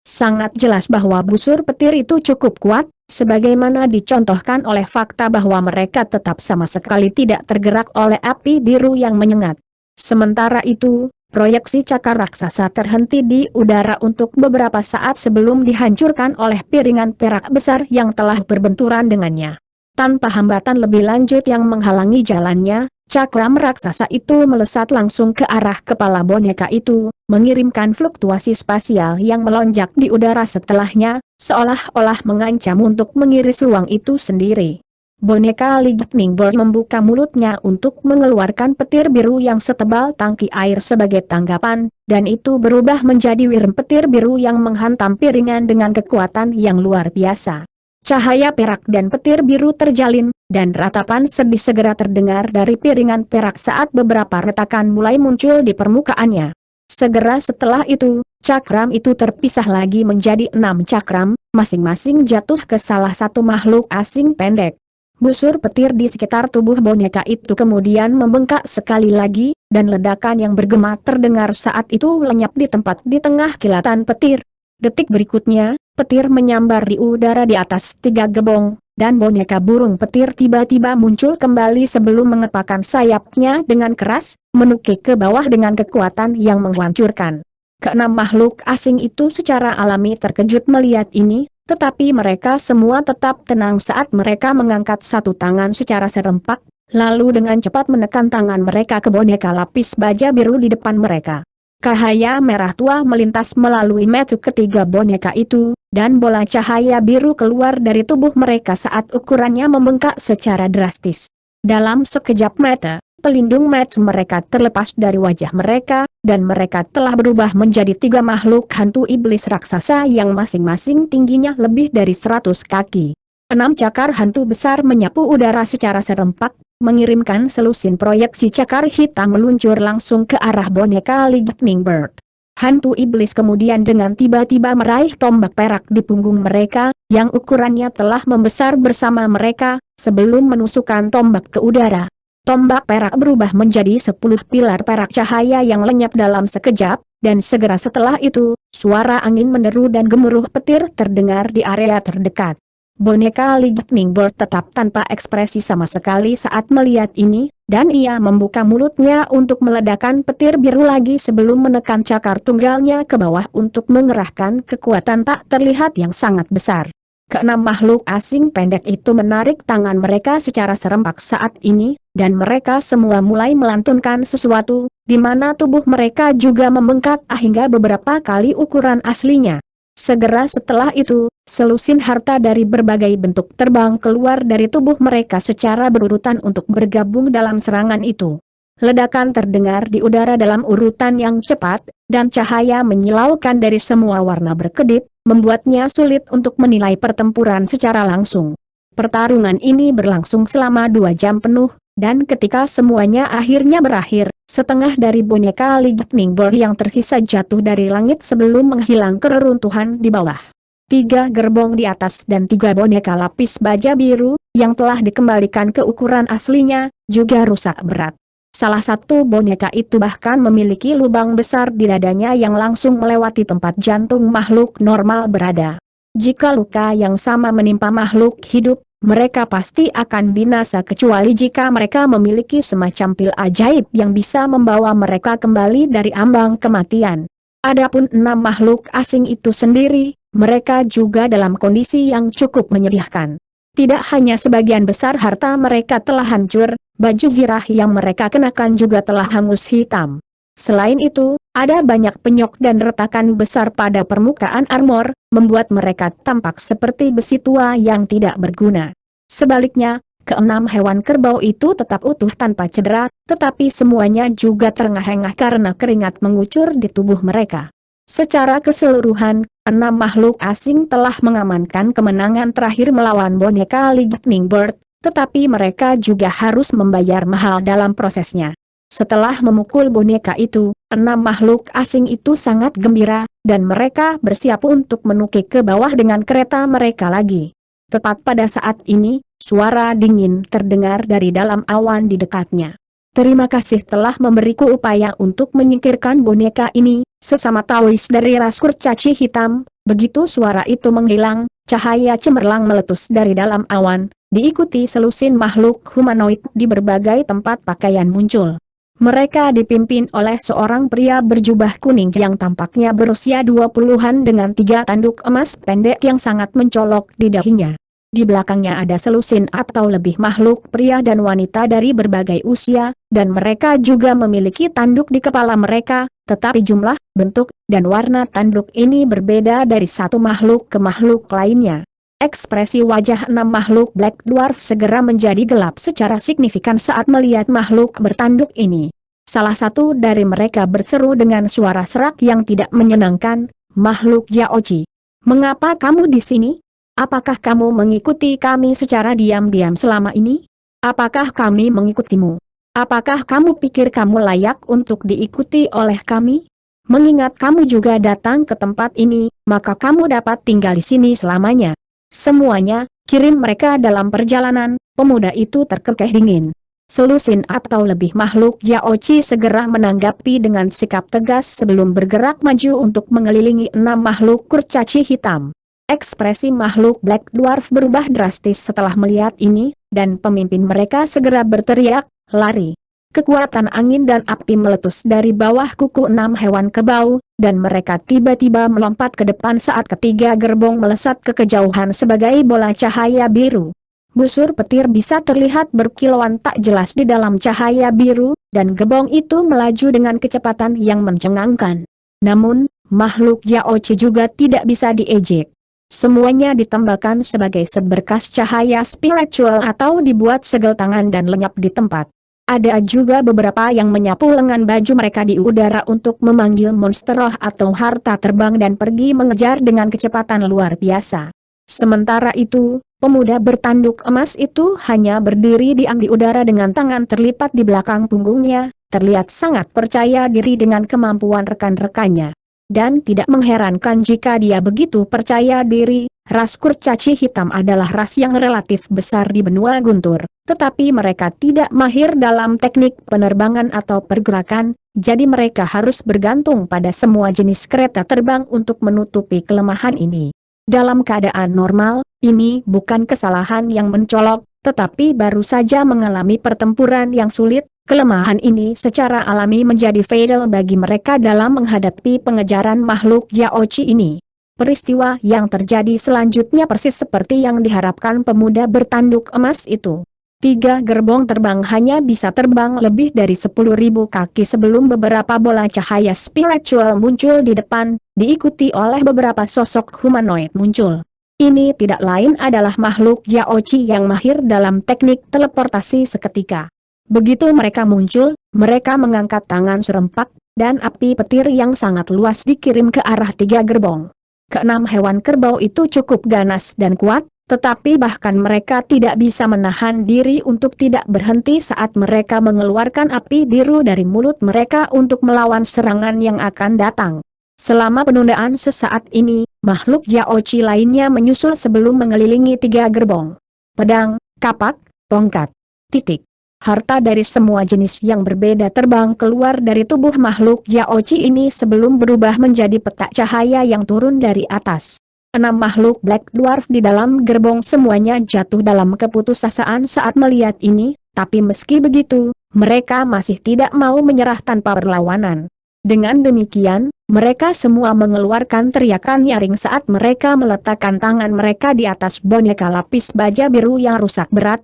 Sangat jelas bahwa busur petir itu cukup kuat, sebagaimana dicontohkan oleh fakta bahwa mereka tetap sama sekali tidak tergerak oleh api biru yang menyengat. Sementara itu, proyeksi cakar raksasa terhenti di udara untuk beberapa saat sebelum dihancurkan oleh piringan perak besar yang telah berbenturan dengannya. Tanpa hambatan lebih lanjut yang menghalangi jalannya, cakram raksasa itu melesat langsung ke arah kepala boneka itu, mengirimkan fluktuasi spasial yang melonjak di udara setelahnya, seolah-olah mengancam untuk mengiris ruang itu sendiri. Boneka Lightning Bolt membuka mulutnya untuk mengeluarkan petir biru yang setebal tangki air sebagai tanggapan, dan itu berubah menjadi wirem petir biru yang menghantam piringan dengan kekuatan yang luar biasa. Cahaya perak dan petir biru terjalin, dan ratapan sedih segera terdengar dari piringan perak saat beberapa retakan mulai muncul di permukaannya. Segera setelah itu, cakram itu terpisah lagi menjadi 6 cakram, masing-masing jatuh ke salah satu makhluk asing pendek. Busur petir di sekitar tubuh boneka itu kemudian membengkak sekali lagi, dan ledakan yang bergema terdengar saat itu lenyap di tempat di tengah kilatan petir. Detik berikutnya, petir menyambar di udara di atas 3 gebong, dan boneka burung petir tiba-tiba muncul kembali sebelum mengepakkan sayapnya dengan keras, menukik ke bawah dengan kekuatan yang menghancurkan. Keenam makhluk asing itu secara alami terkejut melihat ini, tetapi mereka semua tetap tenang saat mereka mengangkat satu tangan secara serempak, lalu dengan cepat menekan tangan mereka ke boneka lapis baja biru di depan mereka. Cahaya merah tua melintas melalui mata ketiga boneka itu, dan bola cahaya biru keluar dari tubuh mereka saat ukurannya membengkak secara drastis. Dalam sekejap mata, pelindung mata mereka terlepas dari wajah mereka, dan mereka telah berubah menjadi 3 makhluk hantu iblis raksasa yang masing-masing tingginya lebih dari 100 kaki. 6 cakar hantu besar menyapu udara secara serempak, mengirimkan selusin proyeksi cakar hitam meluncur langsung ke arah boneka Lightning Bird. Hantu iblis kemudian dengan tiba-tiba meraih tombak perak di punggung mereka, yang ukurannya telah membesar bersama mereka, sebelum menusukkan tombak ke udara. Tombak perak berubah menjadi 10 pilar perak cahaya yang lenyap dalam sekejap, dan segera setelah itu, suara angin menderu dan gemuruh petir terdengar di area terdekat. Boneka Lightning Bolt tetap tanpa ekspresi sama sekali saat melihat ini, dan ia membuka mulutnya untuk meledakkan petir biru lagi sebelum menekan cakar tunggalnya ke bawah untuk mengerahkan kekuatan tak terlihat yang sangat besar. Keenam makhluk asing pendek itu menarik tangan mereka secara serempak saat ini, dan mereka semua mulai melantunkan sesuatu, di mana tubuh mereka juga membengkak hingga beberapa kali ukuran aslinya. Segera setelah itu, selusin harta dari berbagai bentuk terbang keluar dari tubuh mereka secara berurutan untuk bergabung dalam serangan itu. Ledakan terdengar di udara dalam urutan yang cepat, dan cahaya menyilaukan dari semua warna berkedip, membuatnya sulit untuk menilai pertempuran secara langsung. Pertarungan ini berlangsung selama 2 jam penuh, dan ketika semuanya akhirnya berakhir, setengah dari boneka Lightning Bolt yang tersisa jatuh dari langit sebelum menghilang ke reruntuhan di bawah. 3 gerbong di atas dan 3 boneka lapis baja biru, yang telah dikembalikan ke ukuran aslinya, juga rusak berat. Salah satu boneka itu bahkan memiliki lubang besar di dadanya yang langsung melewati tempat jantung makhluk normal berada. Jika luka yang sama menimpa makhluk hidup, mereka pasti akan binasa kecuali jika mereka memiliki semacam pil ajaib yang bisa membawa mereka kembali dari ambang kematian. Adapun 6 makhluk asing itu sendiri, mereka juga dalam kondisi yang cukup menyedihkan. Tidak hanya sebagian besar harta mereka telah hancur, baju zirah yang mereka kenakan juga telah hangus hitam. Selain itu, ada banyak penyok dan retakan besar pada permukaan armor, membuat mereka tampak seperti besi tua yang tidak berguna. Sebaliknya, ke-6 hewan kerbau itu tetap utuh tanpa cedera, tetapi semuanya juga terengah-engah karena keringat mengucur di tubuh mereka. Secara keseluruhan, 6 makhluk asing telah mengamankan kemenangan terakhir melawan boneka Lightning Bird, tetapi mereka juga harus membayar mahal dalam prosesnya. Setelah memukul boneka itu, 6 makhluk asing itu sangat gembira, dan mereka bersiap untuk menukik ke bawah dengan kereta mereka lagi. Tepat pada saat ini, suara dingin terdengar dari dalam awan di dekatnya. "Terima kasih telah memberiku upaya untuk menyingkirkan boneka ini, Sesama Taois dari ras kurcaci hitam, begitu suara itu menghilang, cahaya cemerlang meletus dari dalam awan, diikuti selusin makhluk humanoid di berbagai tempat pakaian muncul. Mereka dipimpin oleh seorang pria berjubah kuning yang tampaknya berusia 20-an dengan 3 tanduk emas pendek yang sangat mencolok di dahinya. Di belakangnya ada selusin atau lebih makhluk pria dan wanita dari berbagai usia, dan mereka juga memiliki tanduk di kepala mereka, tetapi jumlah, bentuk, dan warna tanduk ini berbeda dari satu makhluk ke makhluk lainnya. Ekspresi wajah 6 makhluk Black Dwarf segera menjadi gelap secara signifikan saat melihat makhluk bertanduk ini. Salah satu dari mereka berseru dengan suara serak yang tidak menyenangkan, "Makhluk Jiaochi, mengapa kamu di sini? Apakah kamu mengikuti kami secara diam-diam selama ini? Apakah kami mengikutimu? Apakah kamu pikir kamu layak untuk diikuti oleh kami? Mengingat kamu juga datang ke tempat ini, maka kamu dapat tinggal di sini selamanya. Semuanya, kirim mereka dalam perjalanan." Pemuda itu terkekeh dingin. Selusin atau lebih makhluk Jiaochi segera menanggapi dengan sikap tegas sebelum bergerak maju untuk mengelilingi 6 makhluk kurcaci hitam. Ekspresi makhluk Black Dwarf berubah drastis setelah melihat ini, dan pemimpin mereka segera berteriak, "Lari!" Kekuatan angin dan api meletus dari bawah kuku 6 hewan kebau, dan mereka tiba-tiba melompat ke depan saat ketiga gerbong melesat ke kejauhan sebagai bola cahaya biru. Busur petir bisa terlihat berkilauan tak jelas di dalam cahaya biru, dan gerbong itu melaju dengan kecepatan yang mencengangkan. Namun, makhluk Jiaochi juga tidak bisa diejek. Semuanya ditambahkan sebagai seberkas cahaya spiritual atau dibuat segel tangan dan lenyap di tempat. Ada juga beberapa yang menyapu lengan baju mereka di udara untuk memanggil monster roh atau harta terbang dan pergi mengejar dengan kecepatan luar biasa. Sementara itu, pemuda bertanduk emas itu hanya berdiri diam di udara dengan tangan terlipat di belakang punggungnya, terlihat sangat percaya diri dengan kemampuan rekan-rekannya. Dan tidak mengherankan jika dia begitu percaya diri, ras kurcaci hitam adalah ras yang relatif besar di benua Guntur, tetapi mereka tidak mahir dalam teknik penerbangan atau pergerakan, jadi mereka harus bergantung pada semua jenis kereta terbang untuk menutupi kelemahan ini. Dalam keadaan normal, ini bukan kesalahan yang mencolok, tetapi baru saja mengalami pertempuran yang sulit. Kelemahan ini secara alami menjadi fatal bagi mereka dalam menghadapi pengejaran makhluk Jiaochi ini. Peristiwa yang terjadi selanjutnya persis seperti yang diharapkan pemuda bertanduk emas itu. 3 gerbong terbang hanya bisa terbang lebih dari 10.000 kaki sebelum beberapa bola cahaya spiritual muncul di depan, diikuti oleh beberapa sosok humanoid muncul. Ini tidak lain adalah makhluk Jiaochi yang mahir dalam teknik teleportasi seketika. Begitu mereka muncul, mereka mengangkat tangan serempak, dan api petir yang sangat luas dikirim ke arah 3 gerbong. Keenam hewan kerbau itu cukup ganas dan kuat, tetapi bahkan mereka tidak bisa menahan diri untuk tidak berhenti saat mereka mengeluarkan api biru dari mulut mereka untuk melawan serangan yang akan datang. Selama penundaan sesaat ini, makhluk Jiaochi lainnya menyusul sebelum mengelilingi 3 gerbong. Pedang, kapak, tongkat, titik. Harta dari semua jenis yang berbeda terbang keluar dari tubuh makhluk Jiaochi ini sebelum berubah menjadi petak cahaya yang turun dari atas. 6 makhluk Black Dwarf di dalam gerbong semuanya jatuh dalam keputusasaan saat melihat ini, tapi meski begitu, mereka masih tidak mau menyerah tanpa perlawanan. Dengan demikian, mereka semua mengeluarkan teriakan nyaring saat mereka meletakkan tangan mereka di atas boneka lapis baja biru yang rusak berat,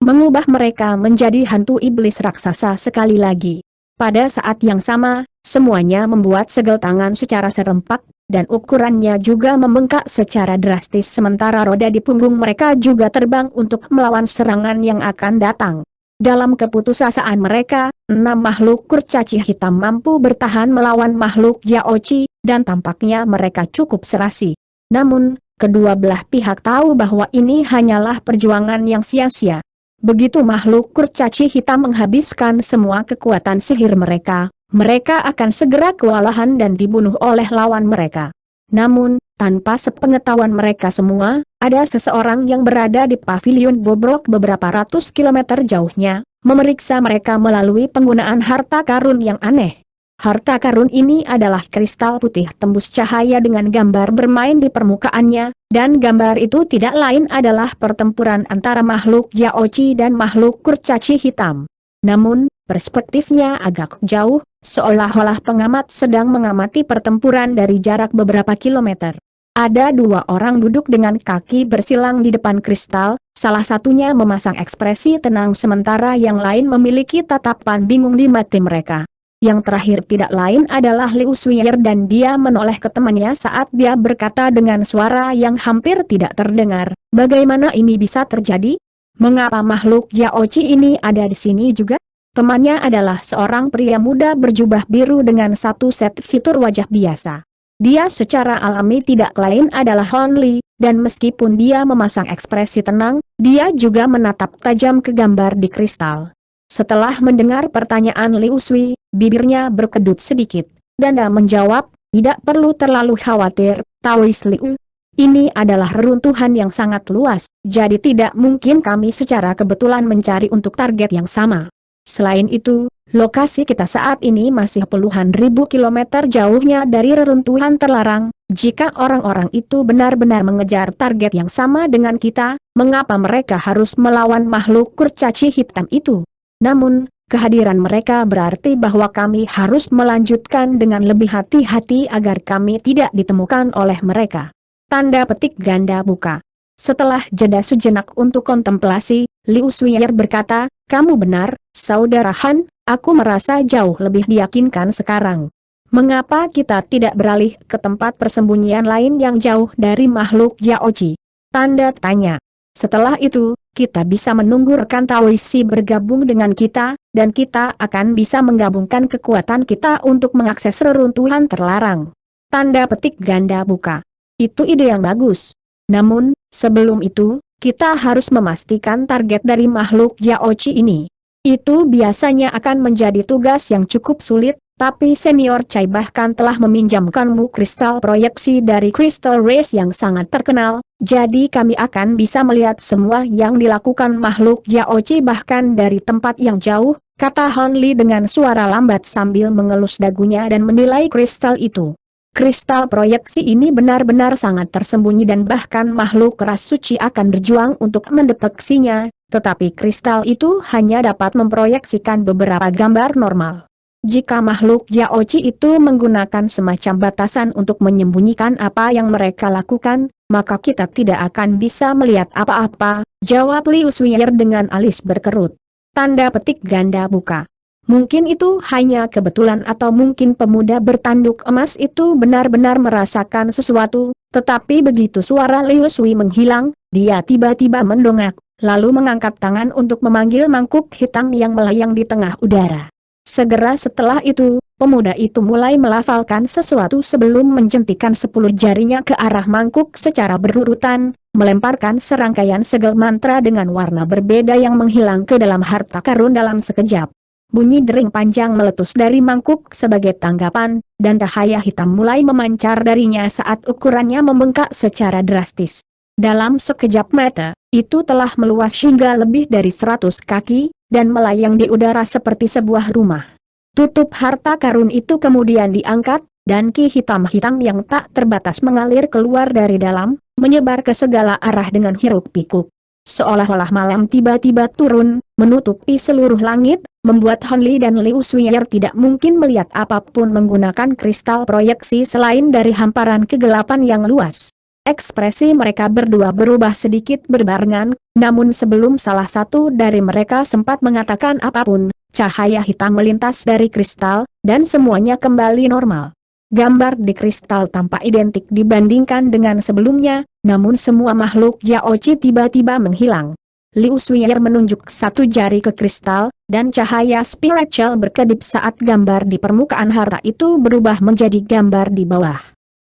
mengubah mereka menjadi hantu iblis raksasa sekali lagi. Pada saat yang sama, semuanya membuat segel tangan secara serempak, dan ukurannya juga membengkak secara drastis sementara roda di punggung mereka juga terbang untuk melawan serangan yang akan datang. Dalam keputusasaan mereka, 6 makhluk kurcaci hitam mampu bertahan melawan makhluk Jiaochi, dan tampaknya mereka cukup serasi. Namun, kedua belah pihak tahu bahwa ini hanyalah perjuangan yang sia-sia. Begitu makhluk kurcaci hitam menghabiskan semua kekuatan sihir mereka, mereka akan segera kewalahan dan dibunuh oleh lawan mereka. Namun, tanpa sepengetahuan mereka semua, ada seseorang yang berada di pavilion bobrok beberapa ratus kilometer jauhnya, memeriksa mereka melalui penggunaan harta karun yang aneh. Harta karun ini adalah kristal putih tembus cahaya dengan gambar bermain di permukaannya, dan gambar itu tidak lain adalah pertempuran antara makhluk Jiaoci dan makhluk kurcaci hitam. Namun, perspektifnya agak jauh, seolah-olah pengamat sedang mengamati pertempuran dari jarak beberapa kilometer. Ada dua orang duduk dengan kaki bersilang di depan kristal, salah satunya memasang ekspresi tenang sementara yang lain memiliki tatapan bingung di mata mereka. Yang terakhir tidak lain adalah Liu Suier dan dia menoleh ke temannya saat dia berkata dengan suara yang hampir tidak terdengar, "Bagaimana ini bisa terjadi? Mengapa makhluk Jiaoci ini ada di sini juga?" Temannya adalah seorang pria muda berjubah biru dengan satu set fitur wajah biasa. Dia secara alami tidak lain adalah Hon Li, dan meskipun dia memasang ekspresi tenang, dia juga menatap tajam ke gambar di kristal. Setelah mendengar pertanyaan Liu Sui, bibirnya berkedut sedikit, dan dia menjawab, "Tidak perlu terlalu khawatir, Taois Liu. Ini adalah reruntuhan yang sangat luas, jadi tidak mungkin kami secara kebetulan mencari untuk target yang sama. Selain itu, lokasi kita saat ini masih puluhan ribu kilometer jauhnya dari reruntuhan terlarang. Jika orang-orang itu benar-benar mengejar target yang sama dengan kita, mengapa mereka harus melawan makhluk kurcaci hitam itu? Namun, kehadiran mereka berarti bahwa kami harus melanjutkan dengan lebih hati-hati agar kami tidak ditemukan oleh mereka." Tanda petik ganda buka. Setelah jeda sejenak untuk kontemplasi, Liu Suier berkata, "Kamu benar, Saudara Han, aku merasa jauh lebih diyakinkan sekarang. Mengapa kita tidak beralih ke tempat persembunyian lain yang jauh dari makhluk Jiaoci?" Tanda tanya. "Setelah itu, kita bisa menunggu rekan Taoisi bergabung dengan kita, dan kita akan bisa menggabungkan kekuatan kita untuk mengakses reruntuhan terlarang." Tanda petik ganda buka. Itu ide yang bagus. Namun, sebelum itu, kita harus memastikan target dari makhluk Jiaoci ini. Itu biasanya akan menjadi tugas yang cukup sulit, tapi Senior Chai bahkan telah meminjamkanmu kristal proyeksi dari Crystal Race yang sangat terkenal, jadi kami akan bisa melihat semua yang dilakukan makhluk Jiaoci bahkan dari tempat yang jauh, kata Hon Li dengan suara lambat sambil mengelus dagunya dan menilai kristal itu. Kristal proyeksi ini benar-benar sangat tersembunyi dan bahkan makhluk keras suci akan berjuang untuk mendeteksinya, tetapi kristal itu hanya dapat memproyeksikan beberapa gambar normal. Jika makhluk Jiaoci itu menggunakan semacam batasan untuk menyembunyikan apa yang mereka lakukan, maka kita tidak akan bisa melihat apa-apa, jawab Liu Suier dengan alis berkerut. Tanda petik ganda buka. Mungkin itu hanya kebetulan atau mungkin pemuda bertanduk emas itu benar-benar merasakan sesuatu, tetapi begitu suara Liu Sui menghilang, dia tiba-tiba mendongak, lalu mengangkat tangan untuk memanggil mangkuk hitam yang melayang di tengah udara. Segera setelah itu, pemuda itu mulai melafalkan sesuatu sebelum menjentikan 10 jarinya ke arah mangkuk secara berurutan, melemparkan serangkaian segel mantra dengan warna berbeda yang menghilang ke dalam harta karun dalam sekejap. Bunyi dering panjang meletus dari mangkuk sebagai tanggapan, dan cahaya hitam mulai memancar darinya saat ukurannya membengkak secara drastis. Dalam sekejap mata, itu telah meluas hingga lebih dari 100 kaki, dan melayang di udara seperti sebuah rumah. Tutup harta karun itu kemudian diangkat, dan ki hitam-hitam yang tak terbatas mengalir keluar dari dalam, menyebar ke segala arah dengan hiruk-pikuk. Seolah-olah malam tiba-tiba turun, menutupi seluruh langit, membuat Hon Li dan Liu Suier tidak mungkin melihat apapun menggunakan kristal proyeksi selain dari hamparan kegelapan yang luas. Ekspresi mereka berdua berubah sedikit berbarengan, namun sebelum salah satu dari mereka sempat mengatakan apapun, cahaya hitam melintas dari kristal, dan semuanya kembali normal. Gambar di kristal tampak identik dibandingkan dengan sebelumnya, namun semua makhluk Jiaoci tiba-tiba menghilang. Liu Suier menunjuk satu jari ke kristal, dan cahaya spiritual berkedip saat gambar di permukaan harta itu berubah menjadi gambar di bawah.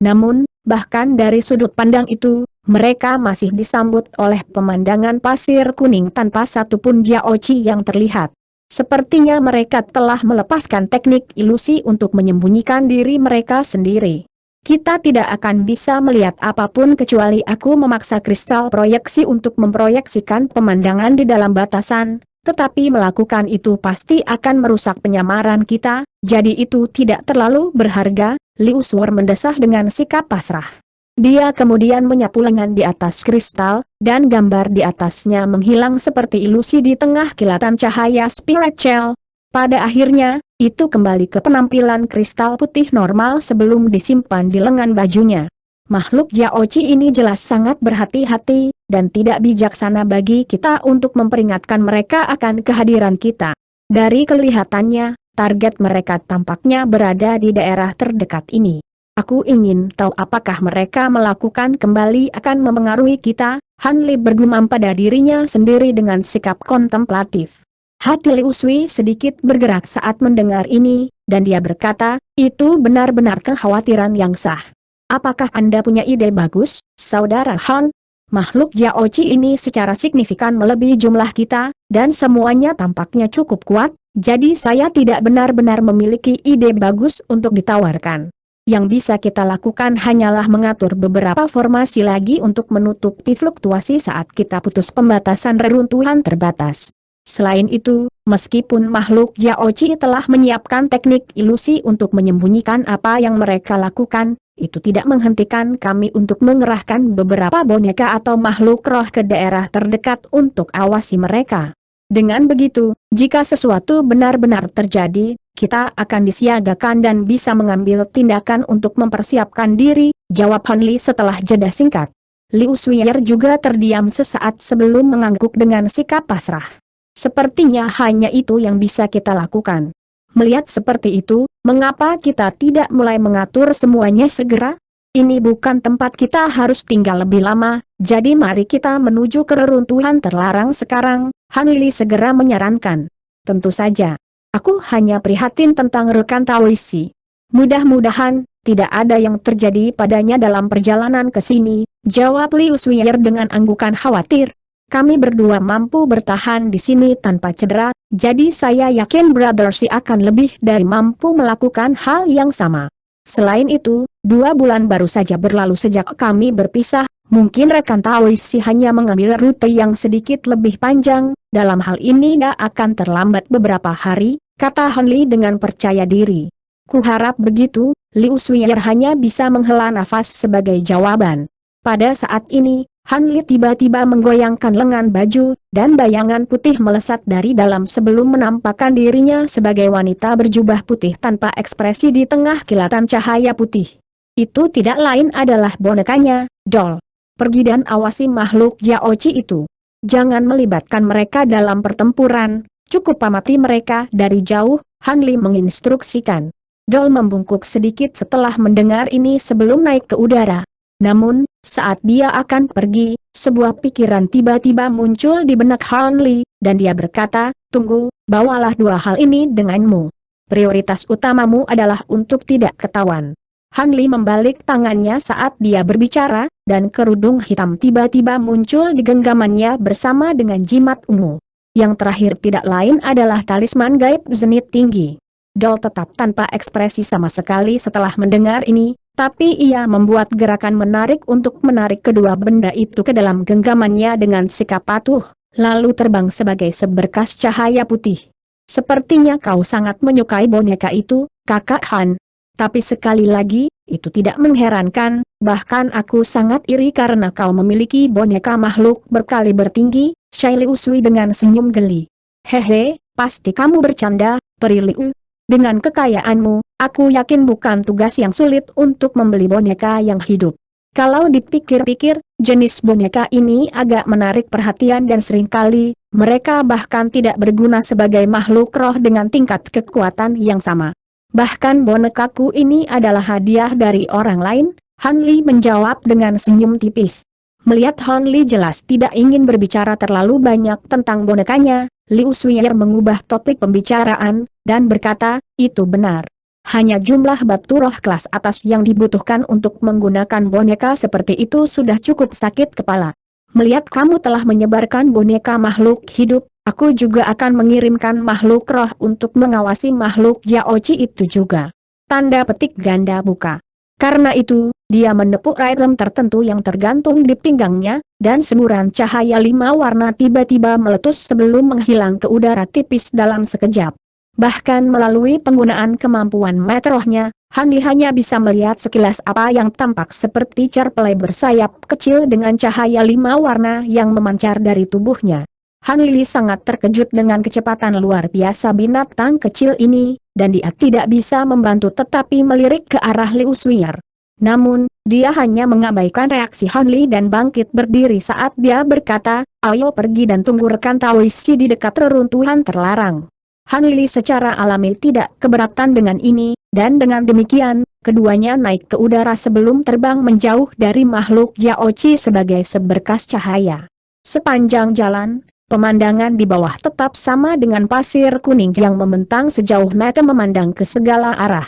Namun, bahkan dari sudut pandang itu, mereka masih disambut oleh pemandangan pasir kuning tanpa satupun Jiaoci yang terlihat. Sepertinya mereka telah melepaskan teknik ilusi untuk menyembunyikan diri mereka sendiri. Kita tidak akan bisa melihat apapun kecuali aku memaksa kristal proyeksi untuk memproyeksikan pemandangan di dalam batasan, Tetapi melakukan itu pasti akan merusak penyamaran kita, jadi itu tidak terlalu berharga, Liu Suer mendesah dengan sikap pasrah. Dia kemudian menyapu lengan di atas kristal, dan gambar di atasnya menghilang seperti ilusi di tengah kilatan cahaya spiritual. Pada akhirnya, itu kembali ke penampilan kristal putih normal sebelum disimpan di lengan bajunya. Makhluk Jiaoci ini jelas sangat berhati-hati, dan tidak bijaksana bagi kita untuk memperingatkan mereka akan kehadiran kita. Dari kelihatannya, target mereka tampaknya berada di daerah terdekat ini. Aku ingin tahu apakah mereka melakukan kembali akan memengaruhi kita, Han Li bergumam pada dirinya sendiri dengan sikap kontemplatif. Hati Liu Sui sedikit bergerak saat mendengar ini, dan dia berkata, itu benar-benar kekhawatiran yang sah. Apakah Anda punya ide bagus, Saudara Han? Makhluk Jiaoci ini secara signifikan melebihi jumlah kita, dan semuanya tampaknya cukup kuat, jadi saya tidak benar-benar memiliki ide bagus untuk ditawarkan. Yang bisa kita lakukan hanyalah mengatur beberapa formasi lagi untuk menutupi fluktuasi saat kita putus pembatasan reruntuhan terbatas. Selain itu, meskipun makhluk Jiaoci telah menyiapkan teknik ilusi untuk menyembunyikan apa yang mereka lakukan, itu tidak menghentikan kami untuk mengerahkan beberapa boneka atau makhluk roh ke daerah terdekat untuk awasi mereka. Dengan begitu, jika sesuatu benar-benar terjadi, kita akan disiagakan dan bisa mengambil tindakan untuk mempersiapkan diri, jawab Han Li setelah jeda singkat. Liu Suier juga terdiam sesaat sebelum mengangguk dengan sikap pasrah. Sepertinya hanya itu yang bisa kita lakukan. Melihat seperti itu, mengapa kita tidak mulai mengatur semuanya segera? Ini bukan tempat kita harus tinggal lebih lama, jadi mari kita menuju ke reruntuhan terlarang sekarang, Han Li segera menyarankan. Tentu saja. Aku hanya prihatin tentang rekan Taoisi. Mudah-mudahan, tidak ada yang terjadi padanya dalam perjalanan ke sini, jawab Liu Suier dengan anggukan khawatir. Kami berdua mampu bertahan di sini tanpa cedera, jadi saya yakin Brother Si akan lebih dari mampu melakukan hal yang sama. Selain itu, 2 bulan baru saja berlalu sejak kami berpisah, mungkin rekan Taoisi hanya mengambil rute yang sedikit lebih panjang, dalam hal ini tidak akan terlambat beberapa hari, kata Han Li dengan percaya diri. Kuharap begitu, Liu Suier hanya bisa menghela nafas sebagai jawaban. Pada saat ini, Han Li tiba-tiba menggoyangkan lengan baju, dan bayangan putih melesat dari dalam sebelum menampakkan dirinya sebagai wanita berjubah putih tanpa ekspresi di tengah kilatan cahaya putih. Itu tidak lain adalah bonekanya, Doll. Pergi dan awasi makhluk Jiaoci itu. Jangan melibatkan mereka dalam pertempuran, cukup amati mereka dari jauh, Han Li menginstruksikan. Doll membungkuk sedikit setelah mendengar ini sebelum naik ke udara. Namun, saat dia akan pergi, sebuah pikiran tiba-tiba muncul di benak Han Li, dan dia berkata, tunggu, bawalah 2 hal ini denganmu. Prioritas utamamu adalah untuk tidak ketahuan. Han Li membalik tangannya saat dia berbicara, dan kerudung hitam tiba-tiba muncul di genggamannya bersama dengan jimat ungu. Yang terakhir tidak lain adalah talisman gaib zenit tinggi. Doll tetap tanpa ekspresi sama sekali setelah mendengar ini, tapi ia membuat gerakan menarik untuk menarik kedua benda itu ke dalam genggamannya dengan sikap patuh, lalu terbang sebagai seberkas cahaya putih. Sepertinya kau sangat menyukai boneka itu, Kakak Han. Tapi sekali lagi, itu tidak mengherankan, bahkan aku sangat iri karena kau memiliki boneka makhluk berkaliber tinggi, Shai Liu Sui dengan senyum geli. Hehe, pasti kamu bercanda, Peri Liu. Dengan kekayaanmu, aku yakin bukan tugas yang sulit untuk membeli boneka yang hidup. Kalau dipikir-pikir, jenis boneka ini agak menarik perhatian dan seringkali, mereka bahkan tidak berguna sebagai makhluk roh dengan tingkat kekuatan yang sama. Bahkan bonekaku ini adalah hadiah dari orang lain, Han Li menjawab dengan senyum tipis. Melihat Han Li jelas tidak ingin berbicara terlalu banyak tentang bonekanya, Liu Suier mengubah topik pembicaraan, dan berkata, itu benar. Hanya jumlah batu roh kelas atas yang dibutuhkan untuk menggunakan boneka seperti itu sudah cukup sakit kepala. Melihat kamu telah menyebarkan boneka makhluk hidup, aku juga akan mengirimkan makhluk roh untuk mengawasi makhluk Jiaoci itu juga. Tanda petik ganda buka. Karena itu, dia menepuk item tertentu yang tergantung di pinggangnya, dan semburan cahaya 5 warna tiba-tiba meletus sebelum menghilang ke udara tipis dalam sekejap. Bahkan melalui penggunaan kemampuan meterohnya, Hanli hanya bisa melihat sekilas apa yang tampak seperti cerpelai bersayap kecil dengan cahaya 5 warna yang memancar dari tubuhnya. Hanli sangat terkejut dengan kecepatan luar biasa binatang kecil ini, dan dia tidak bisa membantu tetapi melirik ke arah Liu Shuier. Namun, dia hanya mengabaikan reaksi Hanli dan bangkit berdiri saat dia berkata, "Ayo pergi dan tunggu rekan Taoishi di dekat reruntuhan terlarang." Hanli secara alami tidak keberatan dengan ini, dan dengan demikian, keduanya naik ke udara sebelum terbang menjauh dari makhluk Jiaochi sebagai seberkas cahaya. Sepanjang jalan, pemandangan di bawah tetap sama dengan pasir kuning yang membentang sejauh mata memandang ke segala arah.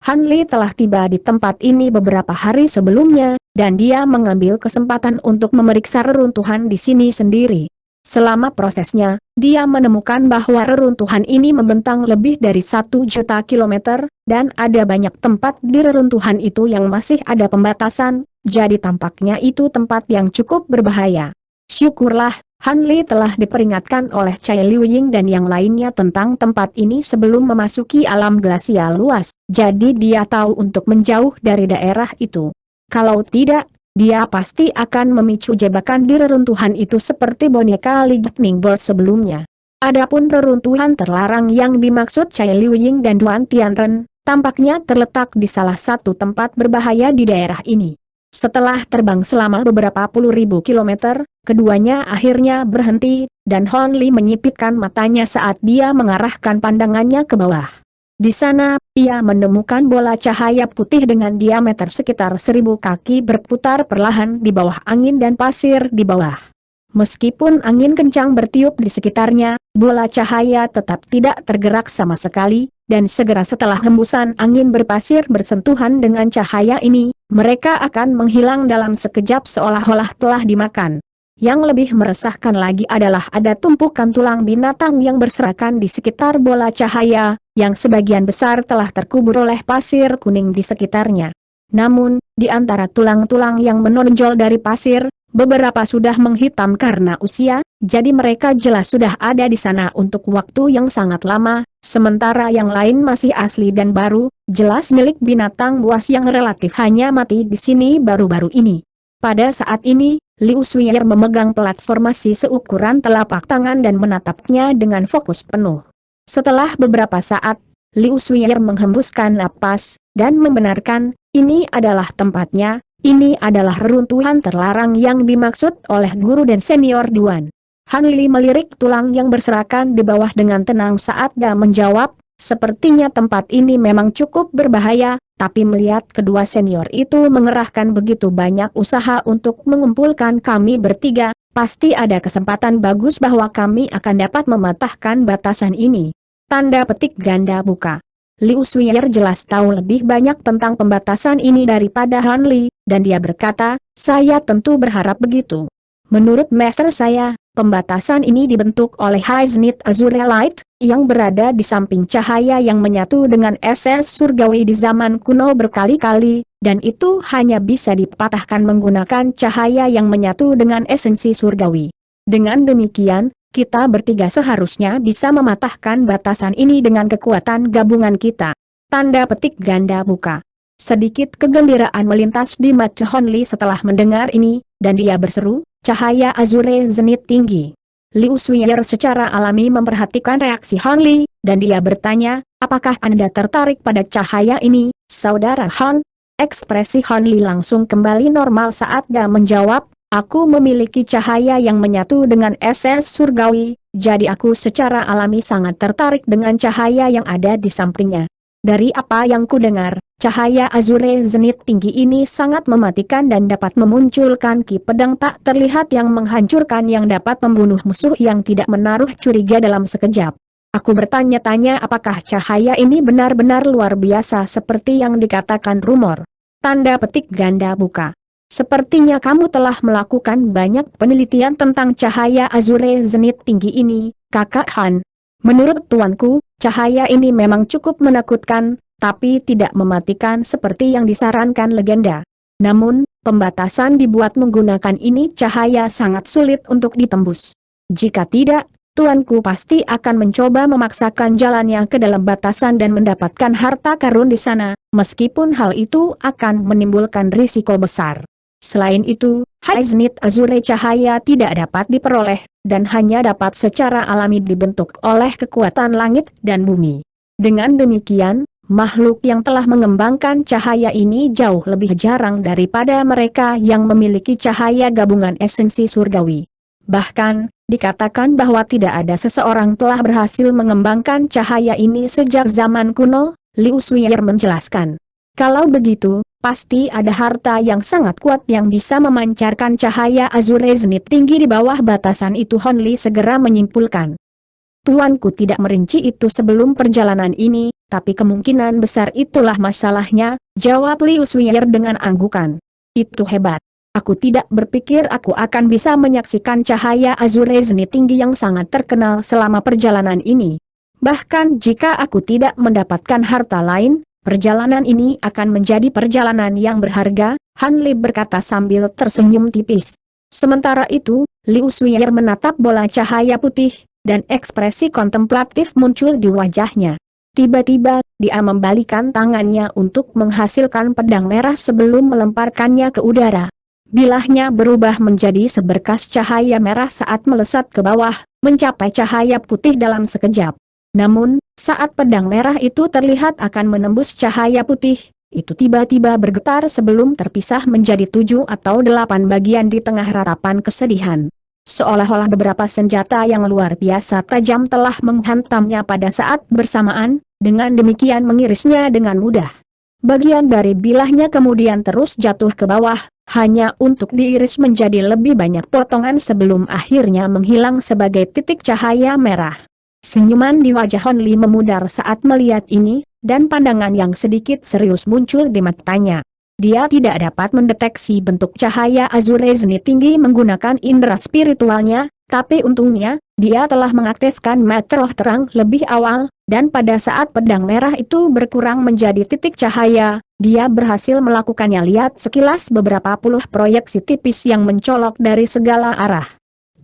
Hanli telah tiba di tempat ini beberapa hari sebelumnya, dan dia mengambil kesempatan untuk memeriksa reruntuhan di sini sendiri. Selama prosesnya, dia menemukan bahwa reruntuhan ini membentang lebih dari 1 juta kilometer, dan ada banyak tempat di reruntuhan itu yang masih ada pembatasan, jadi tampaknya itu tempat yang cukup berbahaya. Syukurlah, Hanli telah diperingatkan oleh Cai Liuying dan yang lainnya tentang tempat ini sebelum memasuki alam glasial luas, jadi dia tahu untuk menjauh dari daerah itu. Kalau tidak, dia pasti akan memicu jebakan di reruntuhan itu seperti boneka Lightning Bolt sebelumnya. Adapun reruntuhan terlarang yang dimaksud Cai Liuying dan Duan Tianren, tampaknya terletak di salah satu tempat berbahaya di daerah ini. Setelah terbang selama beberapa puluh ribu kilometer, keduanya akhirnya berhenti, dan Hanli menyipitkan matanya saat dia mengarahkan pandangannya ke bawah. Di sana, ia menemukan bola cahaya putih dengan diameter sekitar 1000 kaki berputar perlahan di bawah angin dan pasir di bawah. Meskipun angin kencang bertiup di sekitarnya, bola cahaya tetap tidak tergerak sama sekali, dan segera setelah hembusan angin berpasir bersentuhan dengan cahaya ini, mereka akan menghilang dalam sekejap seolah-olah telah dimakan. Yang lebih meresahkan lagi adalah ada tumpukan tulang binatang yang berserakan di sekitar bola cahaya, yang sebagian besar telah terkubur oleh pasir kuning di sekitarnya. Namun, di antara tulang-tulang yang menonjol dari pasir, beberapa sudah menghitam karena usia, jadi mereka jelas sudah ada di sana untuk waktu yang sangat lama, sementara yang lain masih asli dan baru, jelas milik binatang buas yang relatif hanya mati di sini baru-baru ini. Pada saat ini, Liu Shuier memegang pelat formasi seukuran telapak tangan dan menatapnya dengan fokus penuh. Setelah beberapa saat, Liu Shuier menghembuskan napas, dan membenarkan, ini adalah tempatnya, ini adalah reruntuhan terlarang yang dimaksud oleh guru dan senior Duan. Hanli melirik tulang yang berserakan di bawah dengan tenang saat dia menjawab, sepertinya tempat ini memang cukup berbahaya, tapi melihat kedua senior itu mengerahkan begitu banyak usaha untuk mengumpulkan kami bertiga, pasti ada kesempatan bagus bahwa kami akan dapat mematahkan batasan ini. Tanda petik ganda buka. Liu Shuier jelas tahu lebih banyak tentang pembatasan ini daripada Hanli, dan dia berkata, saya tentu berharap begitu. Menurut master saya, pembatasan ini dibentuk oleh Highsnit Azure Light, yang berada di samping cahaya yang menyatu dengan esensi surgawi di zaman kuno berkali-kali, dan itu hanya bisa dipatahkan menggunakan cahaya yang menyatu dengan esensi surgawi. Dengan demikian, kita bertiga seharusnya bisa mematahkan batasan ini dengan kekuatan gabungan kita. Tanda petik ganda buka. Sedikit kegembiraan melintas di mata Hanli setelah mendengar ini, dan dia berseru, cahaya azure zenit tinggi. Liu Shuier secara alami memperhatikan reaksi Hanli, dan dia bertanya, apakah Anda tertarik pada cahaya ini, saudara Han? Ekspresi Hanli langsung kembali normal saat dia menjawab, aku memiliki cahaya yang menyatu dengan esensi surgawi, jadi aku secara alami sangat tertarik dengan cahaya yang ada di sampingnya. Dari apa yang kudengar, cahaya azure zenit tinggi ini sangat mematikan dan dapat memunculkan ki pedang tak terlihat yang menghancurkan yang dapat membunuh musuh yang tidak menaruh curiga dalam sekejap. Aku bertanya-tanya apakah cahaya ini benar-benar luar biasa seperti yang dikatakan rumor. Tanda petik ganda buka. Sepertinya kamu telah melakukan banyak penelitian tentang cahaya azure zenit tinggi ini, kakak Han. Menurut tuanku, cahaya ini memang cukup menakutkan, tapi tidak mematikan seperti yang disarankan legenda. Namun, pembatasan dibuat menggunakan ini cahaya sangat sulit untuk ditembus. Jika tidak, tuanku pasti akan mencoba memaksakan jalannya ke dalam batasan dan mendapatkan harta karun di sana, meskipun hal itu akan menimbulkan risiko besar. Selain itu, Zenith Azure cahaya tidak dapat diperoleh, dan hanya dapat secara alami dibentuk oleh kekuatan langit dan bumi. Dengan demikian, makhluk yang telah mengembangkan cahaya ini jauh lebih jarang daripada mereka yang memiliki cahaya gabungan esensi surgawi. Bahkan, dikatakan bahwa tidak ada seseorang telah berhasil mengembangkan cahaya ini sejak zaman kuno, Liu Suier menjelaskan. Kalau begitu, pasti ada harta yang sangat kuat yang bisa memancarkan cahaya Azure Zenith tinggi di bawah batasan itu, Hon Li segera menyimpulkan. Tuanku tidak merinci itu sebelum perjalanan ini, tapi kemungkinan besar itulah masalahnya, jawab Liu Suier dengan anggukan. Itu hebat. Aku tidak berpikir aku akan bisa menyaksikan cahaya Azure Zenith tinggi yang sangat terkenal selama perjalanan ini. Bahkan jika aku tidak mendapatkan harta lain, perjalanan ini akan menjadi perjalanan yang berharga, Han Li berkata sambil tersenyum tipis. Sementara itu, Liu Suier menatap bola cahaya putih, dan ekspresi kontemplatif muncul di wajahnya. Tiba-tiba, dia membalikan tangannya untuk menghasilkan pedang merah sebelum melemparkannya ke udara. Bilahnya berubah menjadi seberkas cahaya merah saat melesat ke bawah, mencapai cahaya putih dalam sekejap. Namun, saat pedang merah itu terlihat akan menembus cahaya putih, itu tiba-tiba bergetar sebelum terpisah menjadi 7 atau 8 bagian di tengah ratapan kesedihan. Seolah-olah beberapa senjata yang luar biasa tajam telah menghantamnya pada saat bersamaan, dengan demikian mengirisnya dengan mudah. Bagian dari bilahnya kemudian terus jatuh ke bawah, hanya untuk diiris menjadi lebih banyak potongan sebelum akhirnya menghilang sebagai titik cahaya merah. Senyuman di wajah Hon Li memudar saat melihat ini, dan pandangan yang sedikit serius muncul di matanya. Dia tidak dapat mendeteksi bentuk cahaya Azure Zenith tinggi menggunakan indera spiritualnya, tapi untungnya, dia telah mengaktifkan mata roh terang lebih awal, dan pada saat pedang merah itu berkurang menjadi titik cahaya, dia berhasil melakukannya. Lihat sekilas beberapa puluh proyeksi tipis yang mencolok dari segala arah.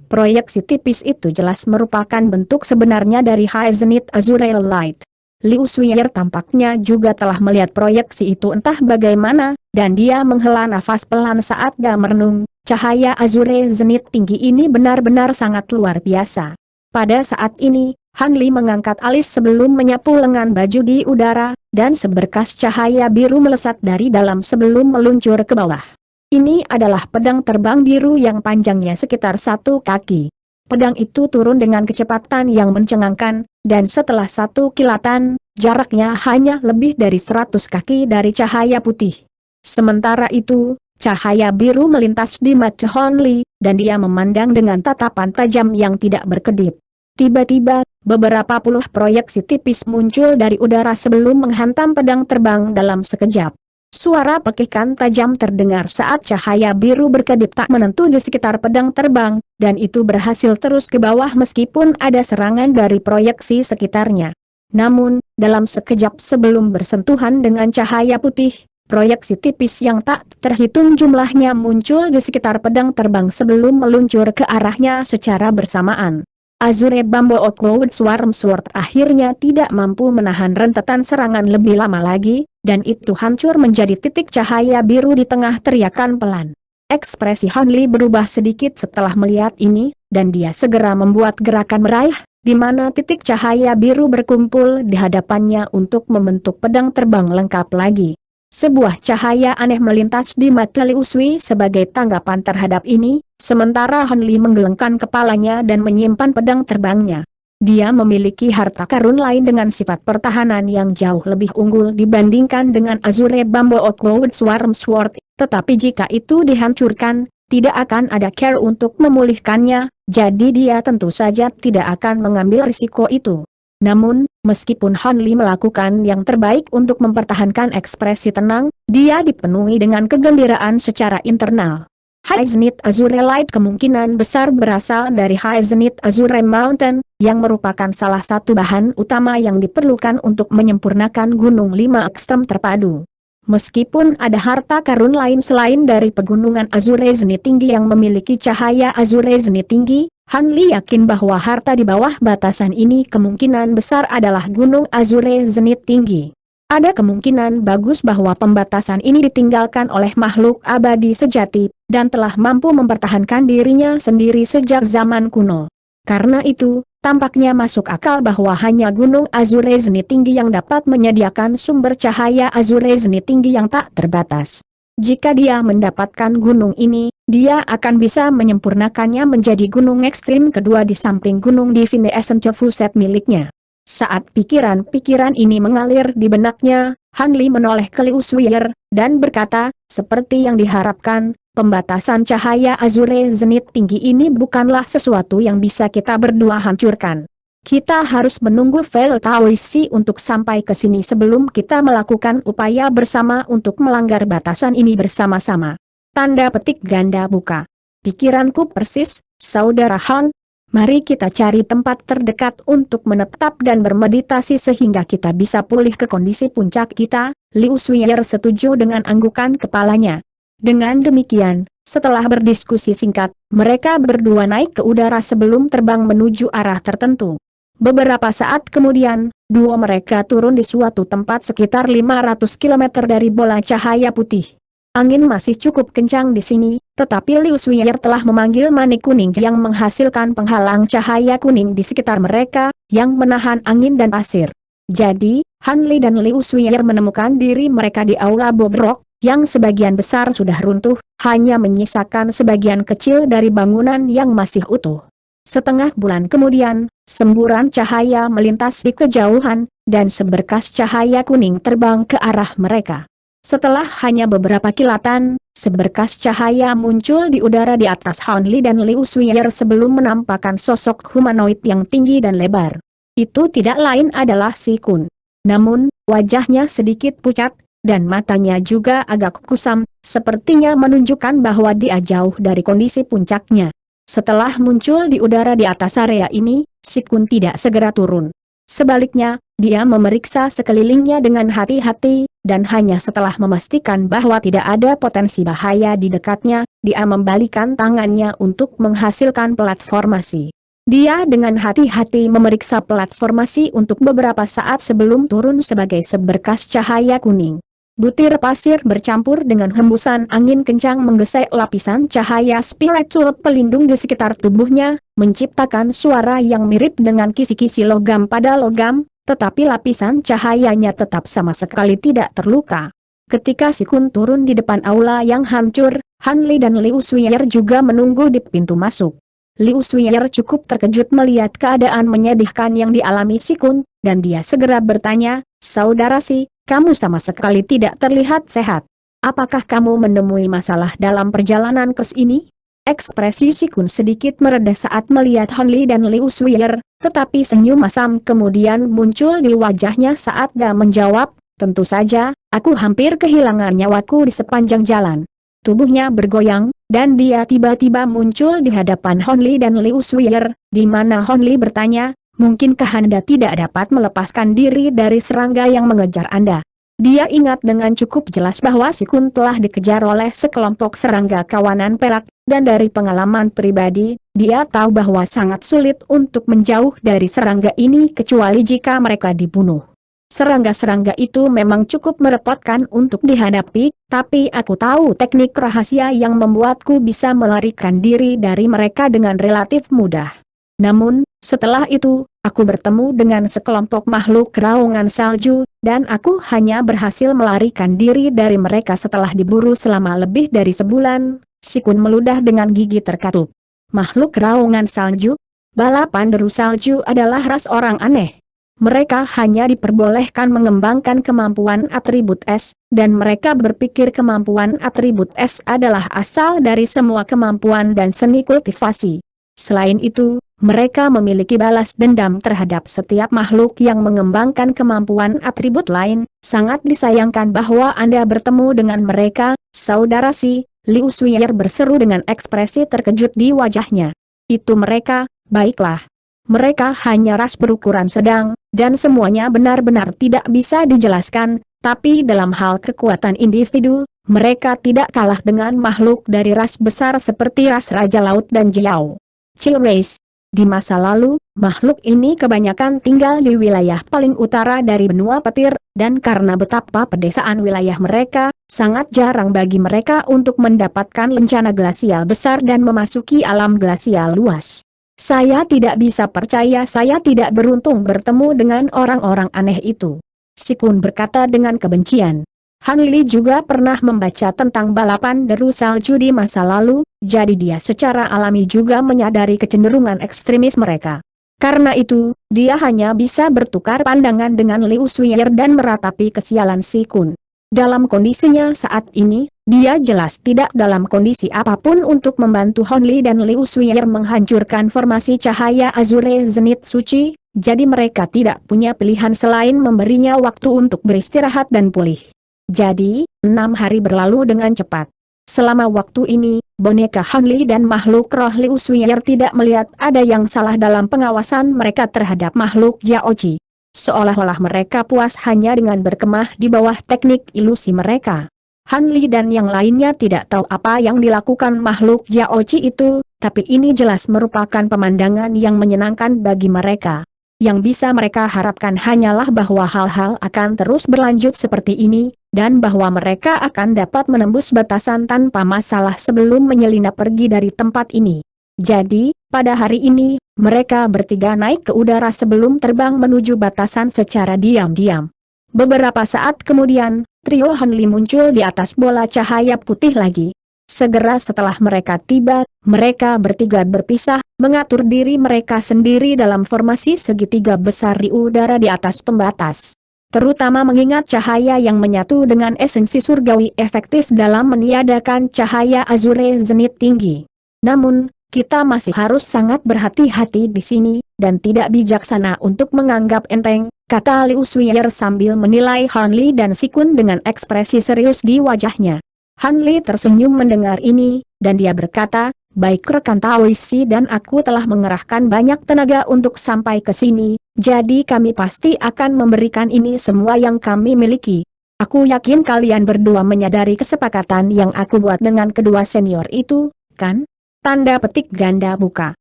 Proyeksi tipis itu jelas merupakan bentuk sebenarnya dari Zenith Azure Light. Liu Suier tampaknya juga telah melihat proyeksi itu entah bagaimana, dan dia menghela nafas pelan saat dia merenung, cahaya Azure Zenith tinggi ini benar-benar sangat luar biasa. Pada saat ini, Han Li mengangkat alis sebelum menyapu lengan baju di udara, dan seberkas cahaya biru melesat dari dalam sebelum meluncur ke bawah. Ini adalah pedang terbang biru yang panjangnya sekitar 1 kaki. Pedang itu turun dengan kecepatan yang mencengangkan, dan setelah 1 kilatan, jaraknya hanya lebih dari 100 kaki dari cahaya putih. Sementara itu, cahaya biru melintas di mata Hon Li, dan dia memandang dengan tatapan tajam yang tidak berkedip. Tiba-tiba, beberapa puluh proyeksi tipis muncul dari udara sebelum menghantam pedang terbang dalam sekejap. Suara pekikan tajam terdengar saat cahaya biru berkedip tak menentu di sekitar pedang terbang, dan itu berhasil terus ke bawah meskipun ada serangan dari proyeksi sekitarnya. Namun, dalam sekejap sebelum bersentuhan dengan cahaya putih, proyeksi tipis yang tak terhitung jumlahnya muncul di sekitar pedang terbang sebelum meluncur ke arahnya secara bersamaan. Azure Bamboo Cloud Swarm Sword akhirnya tidak mampu menahan rentetan serangan lebih lama lagi, dan itu hancur menjadi titik cahaya biru di tengah teriakan pelan. Ekspresi Han Li berubah sedikit setelah melihat ini, dan dia segera membuat gerakan meraih, di mana titik cahaya biru berkumpul di hadapannya untuk membentuk pedang terbang lengkap lagi. Sebuah cahaya aneh melintas di mata Liu Sui sebagai tanggapan terhadap ini, sementara Han Li menggelengkan kepalanya dan menyimpan pedang terbangnya. Dia memiliki harta karun lain dengan sifat pertahanan yang jauh lebih unggul dibandingkan dengan Azure Bamboo Cloud Swarm Sword, tetapi jika itu dihancurkan, tidak akan ada care untuk memulihkannya, jadi dia tentu saja tidak akan mengambil risiko itu. Namun, meskipun Han Li melakukan yang terbaik untuk mempertahankan ekspresi tenang, dia dipenuhi dengan kegembiraan secara internal. High Zenith Azure Light kemungkinan besar berasal dari High Zenith Azure Mountain, yang merupakan salah satu bahan utama yang diperlukan untuk menyempurnakan Gunung 5 Ekstrem terpadu. Meskipun ada harta karun lain selain dari pegunungan Azure Zenith tinggi yang memiliki cahaya Azure Zenith tinggi, Han Li yakin bahwa harta di bawah batasan ini kemungkinan besar adalah Gunung Azure Zenith tinggi. Ada kemungkinan bagus bahwa pembatasan ini ditinggalkan oleh makhluk abadi sejati, dan telah mampu mempertahankan dirinya sendiri sejak zaman kuno. Karena itu, tampaknya masuk akal bahwa hanya Gunung Azure Zenith tinggi yang dapat menyediakan sumber cahaya Azure Zenith tinggi yang tak terbatas. Jika dia mendapatkan gunung ini, dia akan bisa menyempurnakannya menjadi gunung ekstrim kedua di samping gunung Divine Essence Fuset miliknya. Saat pikiran-pikiran ini mengalir di benaknya, Han Li menoleh ke Liu Suier, dan berkata, seperti yang diharapkan, pembatasan cahaya Azure Zenith tinggi ini bukanlah sesuatu yang bisa kita berdua hancurkan. Kita harus menunggu Vel Taoisi untuk sampai ke sini sebelum kita melakukan upaya bersama untuk melanggar batasan ini bersama-sama. Tanda petik ganda buka. Pikiranku persis, Saudara Han. Mari kita cari tempat terdekat untuk menetap dan bermeditasi sehingga kita bisa pulih ke kondisi puncak kita. Liu Suier setuju dengan anggukan kepalanya. Dengan demikian, setelah berdiskusi singkat, mereka berdua naik ke udara sebelum terbang menuju arah tertentu. Beberapa saat kemudian, dua mereka turun di suatu tempat sekitar 500 km dari bola cahaya putih. Angin masih cukup kencang di sini, tetapi Liu Suier telah memanggil manik kuning yang menghasilkan penghalang cahaya kuning di sekitar mereka, yang menahan angin dan pasir. Jadi, Han Li dan Liu Suier menemukan diri mereka di aula bobrok, yang sebagian besar sudah runtuh, hanya menyisakan sebagian kecil dari bangunan yang masih utuh. Setengah bulan kemudian, semburan cahaya melintas di kejauhan, dan seberkas cahaya kuning terbang ke arah mereka. Setelah hanya beberapa kilatan, seberkas cahaya muncul di udara di atas Han Li dan Liu Suier sebelum menampakkan sosok humanoid yang tinggi dan lebar. Itu tidak lain adalah Si Kun. Namun, wajahnya sedikit pucat, dan matanya juga agak kusam, sepertinya menunjukkan bahwa dia jauh dari kondisi puncaknya. Setelah muncul di udara di atas area ini, Si Kun tidak segera turun. Sebaliknya, dia memeriksa sekelilingnya dengan hati-hati, dan hanya setelah memastikan bahwa tidak ada potensi bahaya di dekatnya, dia membalikkan tangannya untuk menghasilkan platformasi. Dia dengan hati-hati memeriksa platformasi untuk beberapa saat sebelum turun sebagai seberkas cahaya kuning. Butir pasir bercampur dengan hembusan angin kencang menggesek lapisan cahaya spiritual pelindung di sekitar tubuhnya, menciptakan suara yang mirip dengan kisi-kisi logam pada logam, tetapi lapisan cahayanya tetap sama sekali tidak terluka. Ketika Si Kun turun di depan aula yang hancur, Han Li dan Liu Suier juga menunggu di pintu masuk. Liu Suier cukup terkejut melihat keadaan menyedihkan yang dialami Si Kun, dan dia segera bertanya, "Saudara Si, kamu sama sekali tidak terlihat sehat. Apakah kamu menemui masalah dalam perjalanan ke sini?" Ekspresi Si Kun sedikit mereda saat melihat Han Li dan Liu Suier, tetapi senyum masam kemudian muncul di wajahnya saat dia menjawab, "Tentu saja, aku hampir kehilangan nyawaku di sepanjang jalan." Tubuhnya bergoyang, dan dia tiba-tiba muncul di hadapan Han Li dan Liu Suier, di mana Han Li bertanya, "Mungkinkah Anda tidak dapat melepaskan diri dari serangga yang mengejar Anda?" Dia ingat dengan cukup jelas bahwa Si Kun telah dikejar oleh sekelompok serangga kawanan perak, dan dari pengalaman pribadi, dia tahu bahwa sangat sulit untuk menjauh dari serangga ini kecuali jika mereka dibunuh. Serangga-serangga itu memang cukup merepotkan untuk dihadapi, tapi aku tahu teknik rahasia yang membuatku bisa melarikan diri dari mereka dengan relatif mudah. Namun, setelah itu, aku bertemu dengan sekelompok makhluk raungan salju, dan aku hanya berhasil melarikan diri dari mereka setelah diburu selama lebih dari sebulan. Si Kun meludah dengan gigi terkatup. Makhluk raungan salju? Balapan deru salju adalah ras orang aneh. Mereka hanya diperbolehkan mengembangkan kemampuan atribut es, dan mereka berpikir kemampuan atribut es adalah asal dari semua kemampuan dan seni kultivasi. Selain itu, mereka memiliki balas dendam terhadap setiap makhluk yang mengembangkan kemampuan atribut lain. Sangat disayangkan bahwa Anda bertemu dengan mereka, Saudara Si. Liu Suier berseru dengan ekspresi terkejut di wajahnya. Itu mereka, baiklah. Mereka hanya ras berukuran sedang, dan semuanya benar-benar tidak bisa dijelaskan, tapi dalam hal kekuatan individu, mereka tidak kalah dengan makhluk dari ras besar seperti ras Raja Laut dan Jiao Chi Race. Di masa lalu, makhluk ini kebanyakan tinggal di wilayah paling utara dari benua petir, dan karena betapa pedesaan wilayah mereka, sangat jarang bagi mereka untuk mendapatkan lencana glasial besar dan memasuki alam glasial luas. Saya tidak bisa percaya saya tidak beruntung bertemu dengan orang-orang aneh itu. Si Kun berkata dengan kebencian. Han Li juga pernah membaca tentang balapan deru salju di masa lalu, jadi dia secara alami juga menyadari kecenderungan ekstremis mereka. Karena itu, dia hanya bisa bertukar pandangan dengan Liu Suier dan meratapi kesialan si Kun. Dalam kondisinya saat ini, dia jelas tidak dalam kondisi apapun untuk membantu Han Li dan Liu Suier menghancurkan formasi cahaya Azure Zenit Suci, jadi mereka tidak punya pilihan selain memberinya waktu untuk beristirahat dan pulih. Jadi, 6 hari berlalu dengan cepat. Selama waktu ini, boneka Han Li dan makhluk roh Liu Suier tidak melihat ada yang salah dalam pengawasan mereka terhadap makhluk Jiao Chi. Seolah-olah mereka puas hanya dengan berkemah di bawah teknik ilusi mereka. Han Li dan yang lainnya tidak tahu apa yang dilakukan makhluk Jiao Chi itu, tapi ini jelas merupakan pemandangan yang menyenangkan bagi mereka. Yang bisa mereka harapkan hanyalah bahwa hal-hal akan terus berlanjut seperti ini, dan bahwa mereka akan dapat menembus batasan tanpa masalah sebelum menyelinap pergi dari tempat ini. Jadi, pada hari ini, mereka bertiga naik ke udara sebelum terbang menuju batasan secara diam-diam. Beberapa saat kemudian, trio Han Li muncul di atas bola cahaya putih lagi. Segera setelah mereka tiba, mereka bertiga berpisah, mengatur diri mereka sendiri dalam formasi segitiga besar di udara di atas pembatas. Terutama mengingat cahaya yang menyatu dengan esensi surgawi efektif dalam meniadakan cahaya Azure Zenit tinggi. Namun, kita masih harus sangat berhati-hati di sini, dan tidak bijaksana untuk menganggap enteng, kata Liu Suier sambil menilai Han Li dan Si Kun dengan ekspresi serius di wajahnya. Han Li tersenyum mendengar ini, dan dia berkata, baik rekan Taoisi dan aku telah mengerahkan banyak tenaga untuk sampai ke sini, jadi kami pasti akan memberikan ini semua yang kami miliki. Aku yakin kalian berdua menyadari kesepakatan yang aku buat dengan kedua senior itu, kan? Tanda petik ganda buka.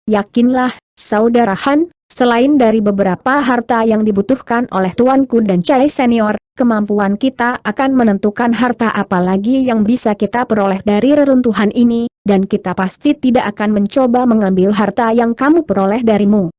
Yakinlah, saudara Han, selain dari beberapa harta yang dibutuhkan oleh tuanku dan Chai senior, kemampuan kita akan menentukan harta apa lagi yang bisa kita peroleh dari reruntuhan ini, dan kita pasti tidak akan mencoba mengambil harta yang kamu peroleh darimu.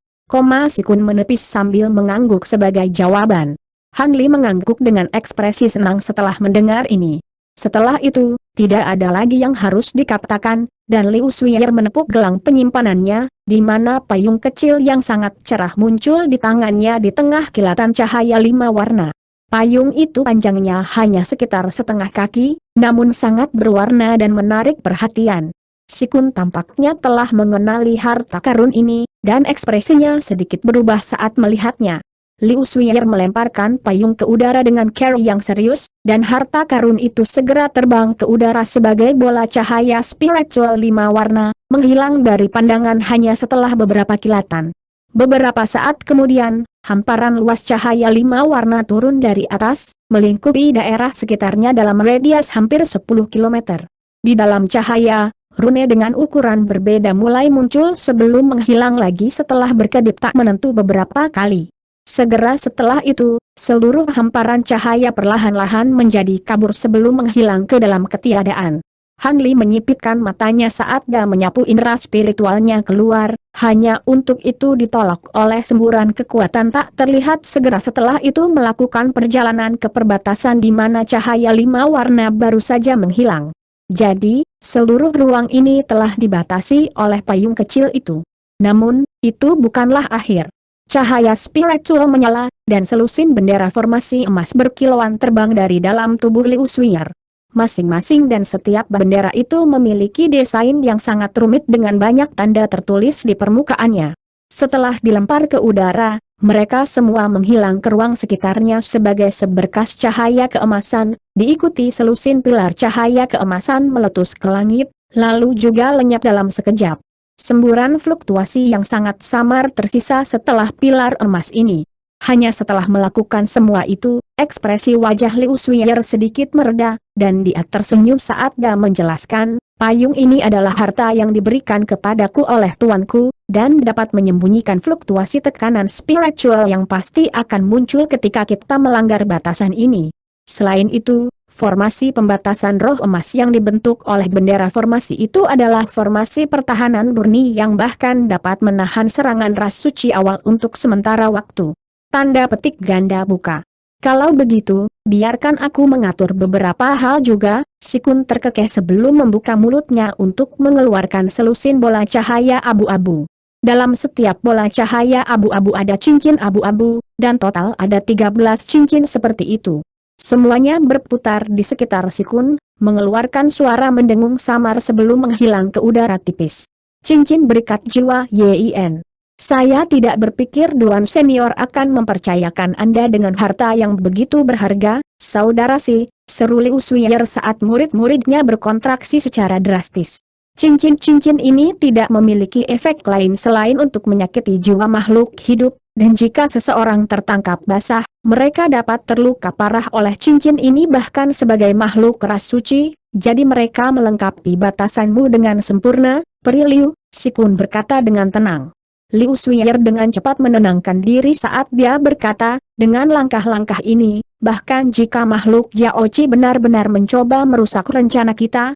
Si Kun menepis sambil mengangguk sebagai jawaban. Han Li mengangguk dengan ekspresi senang setelah mendengar ini. Setelah itu, tidak ada lagi yang harus dikatakan, dan Liu Suier menepuk gelang penyimpanannya, di mana payung kecil yang sangat cerah muncul di tangannya di tengah kilatan cahaya 5 warna. Payung itu panjangnya hanya sekitar setengah kaki, namun sangat berwarna dan menarik perhatian. Si Kun tampaknya telah mengenali harta karun ini, dan ekspresinya sedikit berubah saat melihatnya. Liu Suier melemparkan payung ke udara dengan cara yang serius, dan harta karun itu segera terbang ke udara sebagai bola cahaya spiritual 5 warna, menghilang dari pandangan hanya setelah beberapa kilatan. Beberapa saat kemudian, hamparan luas cahaya 5 warna turun dari atas, melingkupi daerah sekitarnya dalam radius hampir 10 km. Di dalam cahaya, rune dengan ukuran berbeda mulai muncul sebelum menghilang lagi setelah berkedip tak menentu beberapa kali. Segera setelah itu, seluruh hamparan cahaya perlahan-lahan menjadi kabur sebelum menghilang ke dalam ketiadaan. Han Li menyipitkan matanya saat dia menyapu indera spiritualnya keluar, hanya untuk itu ditolak oleh semburan kekuatan tak terlihat. Segera setelah itu melakukan perjalanan ke perbatasan di mana cahaya 5 warna baru saja menghilang. Jadi, seluruh ruang ini telah dibatasi oleh payung kecil itu. Namun, itu bukanlah akhir. Cahaya spiritual menyala, dan selusin bendera formasi emas berkilauan terbang dari dalam tubuh Liu Suier. Masing-masing dan setiap bendera itu memiliki desain yang sangat rumit dengan banyak tanda tertulis di permukaannya. Setelah dilempar ke udara, mereka semua menghilang ke ruang sekitarnya sebagai seberkas cahaya keemasan, diikuti selusin pilar cahaya keemasan meletus ke langit, lalu juga lenyap dalam sekejap. Semburan fluktuasi yang sangat samar tersisa setelah pilar emas ini. Hanya setelah melakukan semua itu, ekspresi wajah Liu Suiyer sedikit mereda, dan dia tersenyum saat dia menjelaskan, payung ini adalah harta yang diberikan kepadaku oleh tuanku, dan dapat menyembunyikan fluktuasi tekanan spiritual yang pasti akan muncul ketika kita melanggar batasan ini. Selain itu, formasi pembatasan roh emas yang dibentuk oleh bendera formasi itu adalah formasi pertahanan murni yang bahkan dapat menahan serangan ras suci awal untuk sementara waktu. Tanda petik ganda buka. Kalau begitu, biarkan aku mengatur beberapa hal juga. Sikun terkekeh sebelum membuka mulutnya untuk mengeluarkan selusin bola cahaya abu-abu. Dalam setiap bola cahaya abu-abu ada cincin abu-abu, dan total ada 13 cincin seperti itu. Semuanya berputar di sekitar Sikun, mengeluarkan suara mendengung samar sebelum menghilang ke udara tipis. Cincin berikat jiwa Yin. Saya tidak berpikir Duan Senior akan mempercayakan Anda dengan harta yang begitu berharga, saudara Si, seru Liu Suiyer saat murid-muridnya berkontraksi secara drastis. Cincin-cincin ini tidak memiliki efek lain selain untuk menyakiti jiwa makhluk hidup, dan jika seseorang tertangkap basah, mereka dapat terluka parah oleh cincin ini bahkan sebagai makhluk ras suci, jadi mereka melengkapi batasanmu dengan sempurna, Peri Liu, Sikun berkata dengan tenang. Liu Suiyer dengan cepat menenangkan diri saat dia berkata, dengan langkah-langkah ini, bahkan jika makhluk Jiaoci benar-benar mencoba merusak rencana kita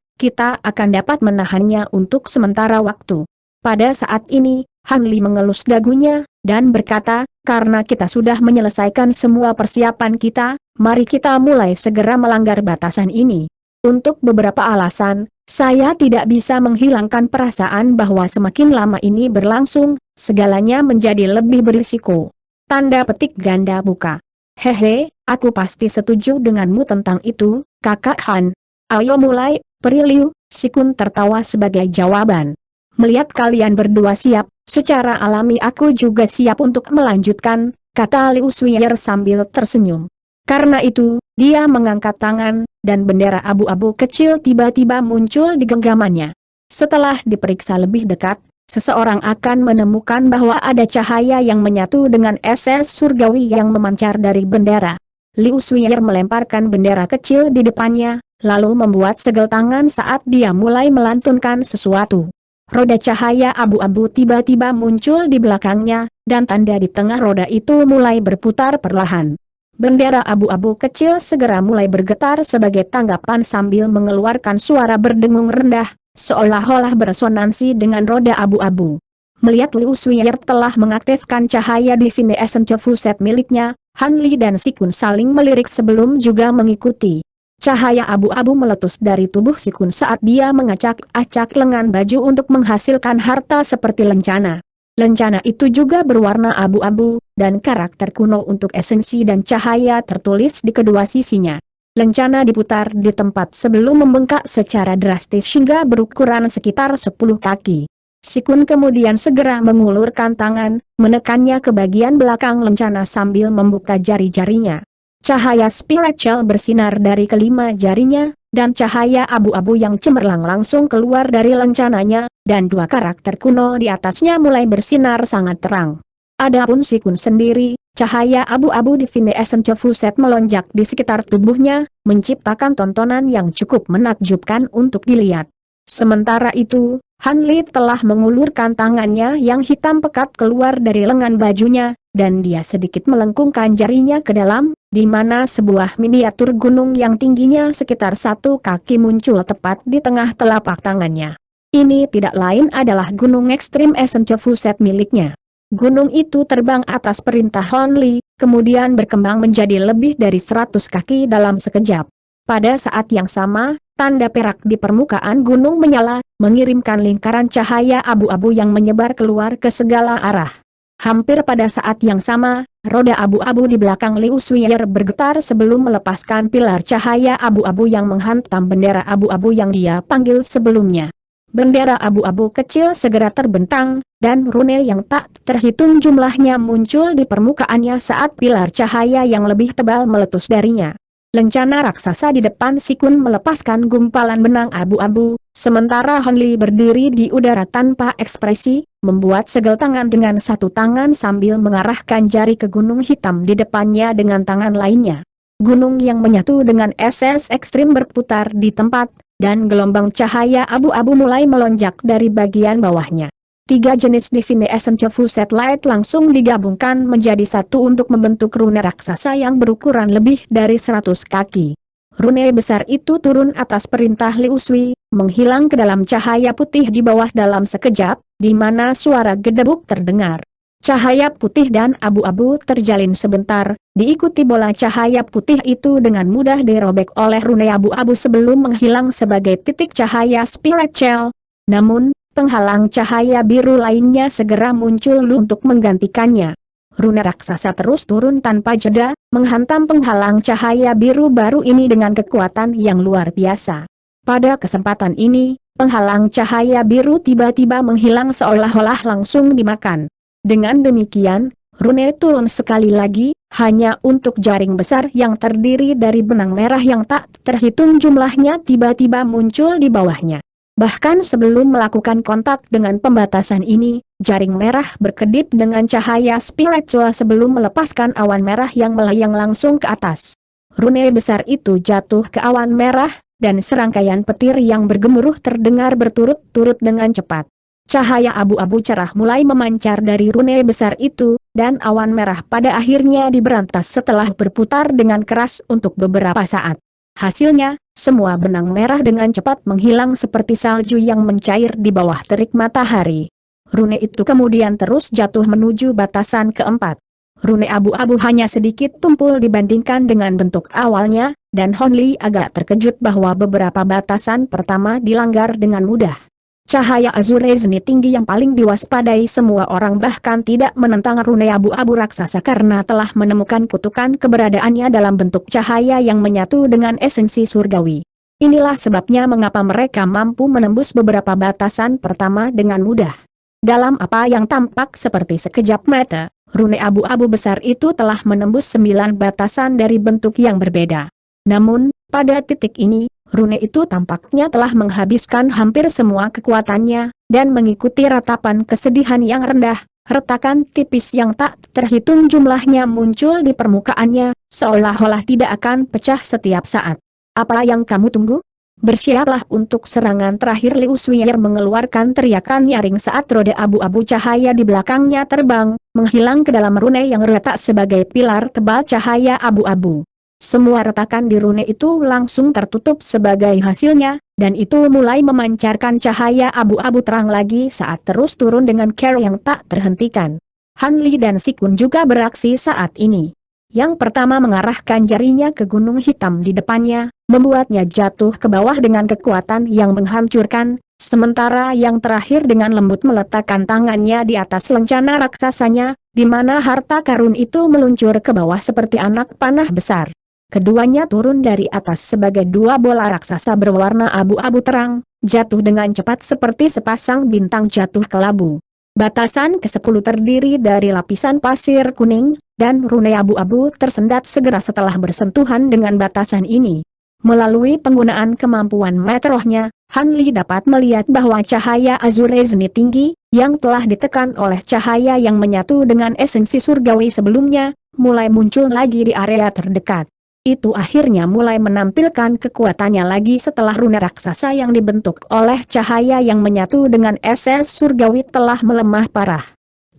akan dapat menahannya untuk sementara waktu. Pada saat ini, Han Li mengelus dagunya, dan berkata, karena kita sudah menyelesaikan semua persiapan kita, mari kita mulai segera melanggar batasan ini. Untuk beberapa alasan, saya tidak bisa menghilangkan perasaan bahwa semakin lama ini berlangsung, segalanya menjadi lebih berisiko. Tanda petik ganda buka. Hehe, aku pasti setuju denganmu tentang itu, kakak Han. Ayo mulai, Peri Liu, Sikun tertawa sebagai jawaban. Melihat kalian berdua siap, secara alami aku juga siap untuk melanjutkan, kata Liu Suiyer sambil tersenyum. Karena itu, dia mengangkat tangan, dan bendera abu-abu kecil tiba-tiba muncul di genggamannya. Setelah diperiksa lebih dekat, seseorang akan menemukan bahwa ada cahaya yang menyatu dengan eses surgawi yang memancar dari bendera. Liu Suiyer melemparkan bendera kecil di depannya, lalu membuat segel tangan saat dia mulai melantunkan sesuatu. Roda cahaya abu-abu tiba-tiba muncul di belakangnya, dan tanda di tengah roda itu mulai berputar perlahan. Bendera abu-abu kecil segera mulai bergetar sebagai tanggapan sambil mengeluarkan suara berdengung rendah, seolah-olah beresonansi dengan roda abu-abu. Melihat Liu Suiyer telah mengaktifkan cahaya Divine Essence Fuset miliknya, Han Li dan Sikun saling melirik sebelum juga mengikuti. Cahaya abu-abu meletus dari tubuh Sikun saat dia mengacak-acak lengan baju untuk menghasilkan harta seperti lencana. Lencana itu juga berwarna abu-abu, dan karakter kuno untuk esensi dan cahaya tertulis di kedua sisinya. Lencana diputar di tempat sebelum membengkak secara drastis hingga berukuran sekitar 10 kaki. Sikun kemudian segera mengulurkan tangan, menekannya ke bagian belakang lencana sambil membuka jari-jarinya. Cahaya spiritual bersinar dari kelima jarinya, dan cahaya abu-abu yang cemerlang langsung keluar dari lencananya, dan dua karakter kuno di atasnya mulai bersinar sangat terang. Adapun Sikun sendiri, cahaya abu-abu Divine Essence Fuset melonjak di sekitar tubuhnya, menciptakan tontonan yang cukup menakjubkan untuk dilihat. Sementara itu, Han Li telah mengulurkan tangannya yang hitam pekat keluar dari lengan bajunya, dan dia sedikit melengkungkan jarinya ke dalam, di mana sebuah miniatur gunung yang tingginya sekitar 1 kaki muncul tepat di tengah telapak tangannya. Ini tidak lain adalah gunung ekstrim Essence Fuset miliknya. Gunung itu terbang atas perintah Han Li, kemudian berkembang menjadi lebih dari 100 kaki dalam sekejap. Pada saat yang sama, tanda perak di permukaan gunung menyala, mengirimkan lingkaran cahaya abu-abu yang menyebar keluar ke segala arah. Hampir pada saat yang sama, roda abu-abu di belakang Liu Suiyer bergetar sebelum melepaskan pilar cahaya abu-abu yang menghantam bendera abu-abu yang dia panggil sebelumnya. Bendera abu-abu kecil segera terbentang, dan rune yang tak terhitung jumlahnya muncul di permukaannya saat pilar cahaya yang lebih tebal meletus darinya. Lencana raksasa di depan Si Kun melepaskan gumpalan benang abu-abu, sementara Hon Li berdiri di udara tanpa ekspresi, membuat segel tangan dengan satu tangan sambil mengarahkan jari ke gunung hitam di depannya dengan tangan lainnya. Gunung yang menyatu dengan SS ekstrim berputar di tempat, dan gelombang cahaya abu-abu mulai melonjak dari bagian bawahnya. 3 jenis Divine Essence Full Light langsung digabungkan menjadi satu untuk membentuk rune raksasa yang berukuran lebih dari 100 kaki. Rune besar itu turun atas perintah Liu Sui, menghilang ke dalam cahaya putih di bawah dalam sekejap, di mana suara gedebuk terdengar. Cahaya putih dan abu-abu terjalin sebentar, diikuti bola cahaya putih itu dengan mudah dirobek oleh rune abu-abu sebelum menghilang sebagai titik cahaya spiritual. Namun, penghalang cahaya biru lainnya segera muncul untuk menggantikannya. Rune raksasa terus turun tanpa jeda, menghantam penghalang cahaya biru baru ini dengan kekuatan yang luar biasa. Pada kesempatan ini, penghalang cahaya biru tiba-tiba menghilang seolah-olah langsung dimakan. Dengan demikian, rune turun sekali lagi, hanya untuk jaring besar yang terdiri dari benang merah yang tak terhitung jumlahnya tiba-tiba muncul di bawahnya. Bahkan sebelum melakukan kontak dengan pembatasan ini, jaring merah berkedip dengan cahaya spiritual sebelum melepaskan awan merah yang melayang langsung ke atas. Rune besar itu jatuh ke awan merah, dan serangkaian petir yang bergemuruh terdengar berturut-turut dengan cepat. Cahaya abu-abu cerah mulai memancar dari rune besar itu, dan awan merah pada akhirnya diberantas setelah berputar dengan keras untuk beberapa saat. Hasilnya, semua benang merah dengan cepat menghilang seperti salju yang mencair di bawah terik matahari. Rune itu kemudian terus jatuh menuju batasan keempat. Rune abu-abu hanya sedikit tumpul dibandingkan dengan bentuk awalnya, dan Hon Li agak terkejut bahwa beberapa batasan pertama dilanggar dengan mudah. Cahaya azure zenit tinggi yang paling diwaspadai semua orang bahkan tidak menentang rune abu-abu raksasa karena telah menemukan kutukan keberadaannya dalam bentuk cahaya yang menyatu dengan esensi surgawi. Inilah sebabnya mengapa mereka mampu menembus beberapa batasan pertama dengan mudah. Dalam apa yang tampak seperti sekejap mata, rune abu-abu besar itu telah menembus 9 batasan dari bentuk yang berbeda. Namun, pada titik ini, rune itu tampaknya telah menghabiskan hampir semua kekuatannya, dan mengikuti ratapan kesedihan yang rendah, retakan tipis yang tak terhitung jumlahnya muncul di permukaannya, seolah-olah tidak akan pecah setiap saat. Apa yang kamu tunggu? Bersiaplah untuk serangan terakhir. Liu Sui mengeluarkan teriakan nyaring saat roda abu-abu cahaya di belakangnya terbang, menghilang ke dalam rune yang retak sebagai pilar tebal cahaya abu-abu. Semua retakan di rune itu langsung tertutup sebagai hasilnya, dan itu mulai memancarkan cahaya abu-abu terang lagi saat terus turun dengan cara yang tak terhentikan. Han Li dan Si Kun juga beraksi saat ini. Yang pertama mengarahkan jarinya ke gunung hitam di depannya, membuatnya jatuh ke bawah dengan kekuatan yang menghancurkan, sementara yang terakhir dengan lembut meletakkan tangannya di atas lencana raksasanya, di mana harta karun itu meluncur ke bawah seperti anak panah besar. Keduanya turun dari atas sebagai 2 bola raksasa berwarna abu-abu terang, jatuh dengan cepat seperti sepasang bintang jatuh ke labu. Batasan ke-10 terdiri dari lapisan pasir kuning, dan rune abu-abu tersendat segera setelah bersentuhan dengan batasan ini. Melalui penggunaan kemampuan meterohnya, Han Li dapat melihat bahwa cahaya azure zenit tinggi, yang telah ditekan oleh cahaya yang menyatu dengan esensi surgawi sebelumnya, mulai muncul lagi di area terdekat. Itu akhirnya mulai menampilkan kekuatannya lagi setelah rune raksasa yang dibentuk oleh cahaya yang menyatu dengan SS surgawi telah melemah parah.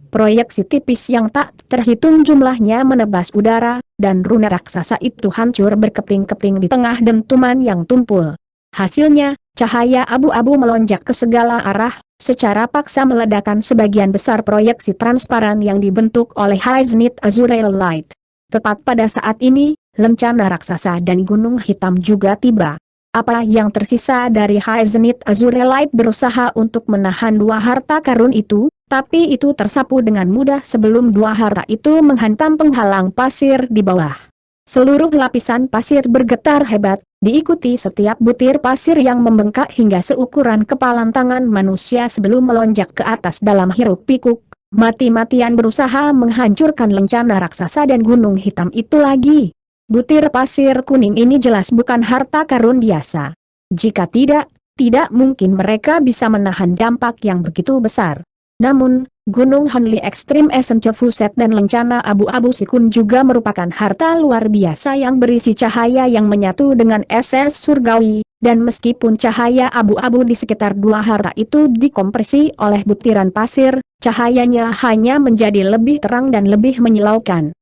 Proyeksi tipis yang tak terhitung jumlahnya menebas udara, dan rune raksasa itu hancur berkeping-keping di tengah dentuman yang tumpul. Hasilnya, cahaya abu-abu melonjak ke segala arah, secara paksa meledakkan sebagian besar proyeksi transparan yang dibentuk oleh High Zenith Azure Light. Tepat pada saat ini, lencana raksasa dan gunung hitam juga tiba. Apa yang tersisa dari High Zenith Azure Light berusaha untuk menahan 2 harta karun itu, tapi itu tersapu dengan mudah sebelum 2 harta itu menghantam penghalang pasir di bawah. Seluruh lapisan pasir bergetar hebat, diikuti setiap butir pasir yang membengkak hingga seukuran kepalan tangan manusia sebelum melonjak ke atas dalam hiruk-pikuk, mati-matian berusaha menghancurkan lencana raksasa dan gunung hitam itu lagi. Butir pasir kuning ini jelas bukan harta karun biasa. Jika tidak mungkin mereka bisa menahan dampak yang begitu besar. Namun, Gunung Hanli Extreme Essence Fuset dan lencana abu-abu Sikun juga merupakan harta luar biasa yang berisi cahaya yang menyatu dengan eses surgawi, dan meskipun cahaya abu-abu di sekitar dua harta itu dikompresi oleh butiran pasir, cahayanya hanya menjadi lebih terang dan lebih menyilaukan.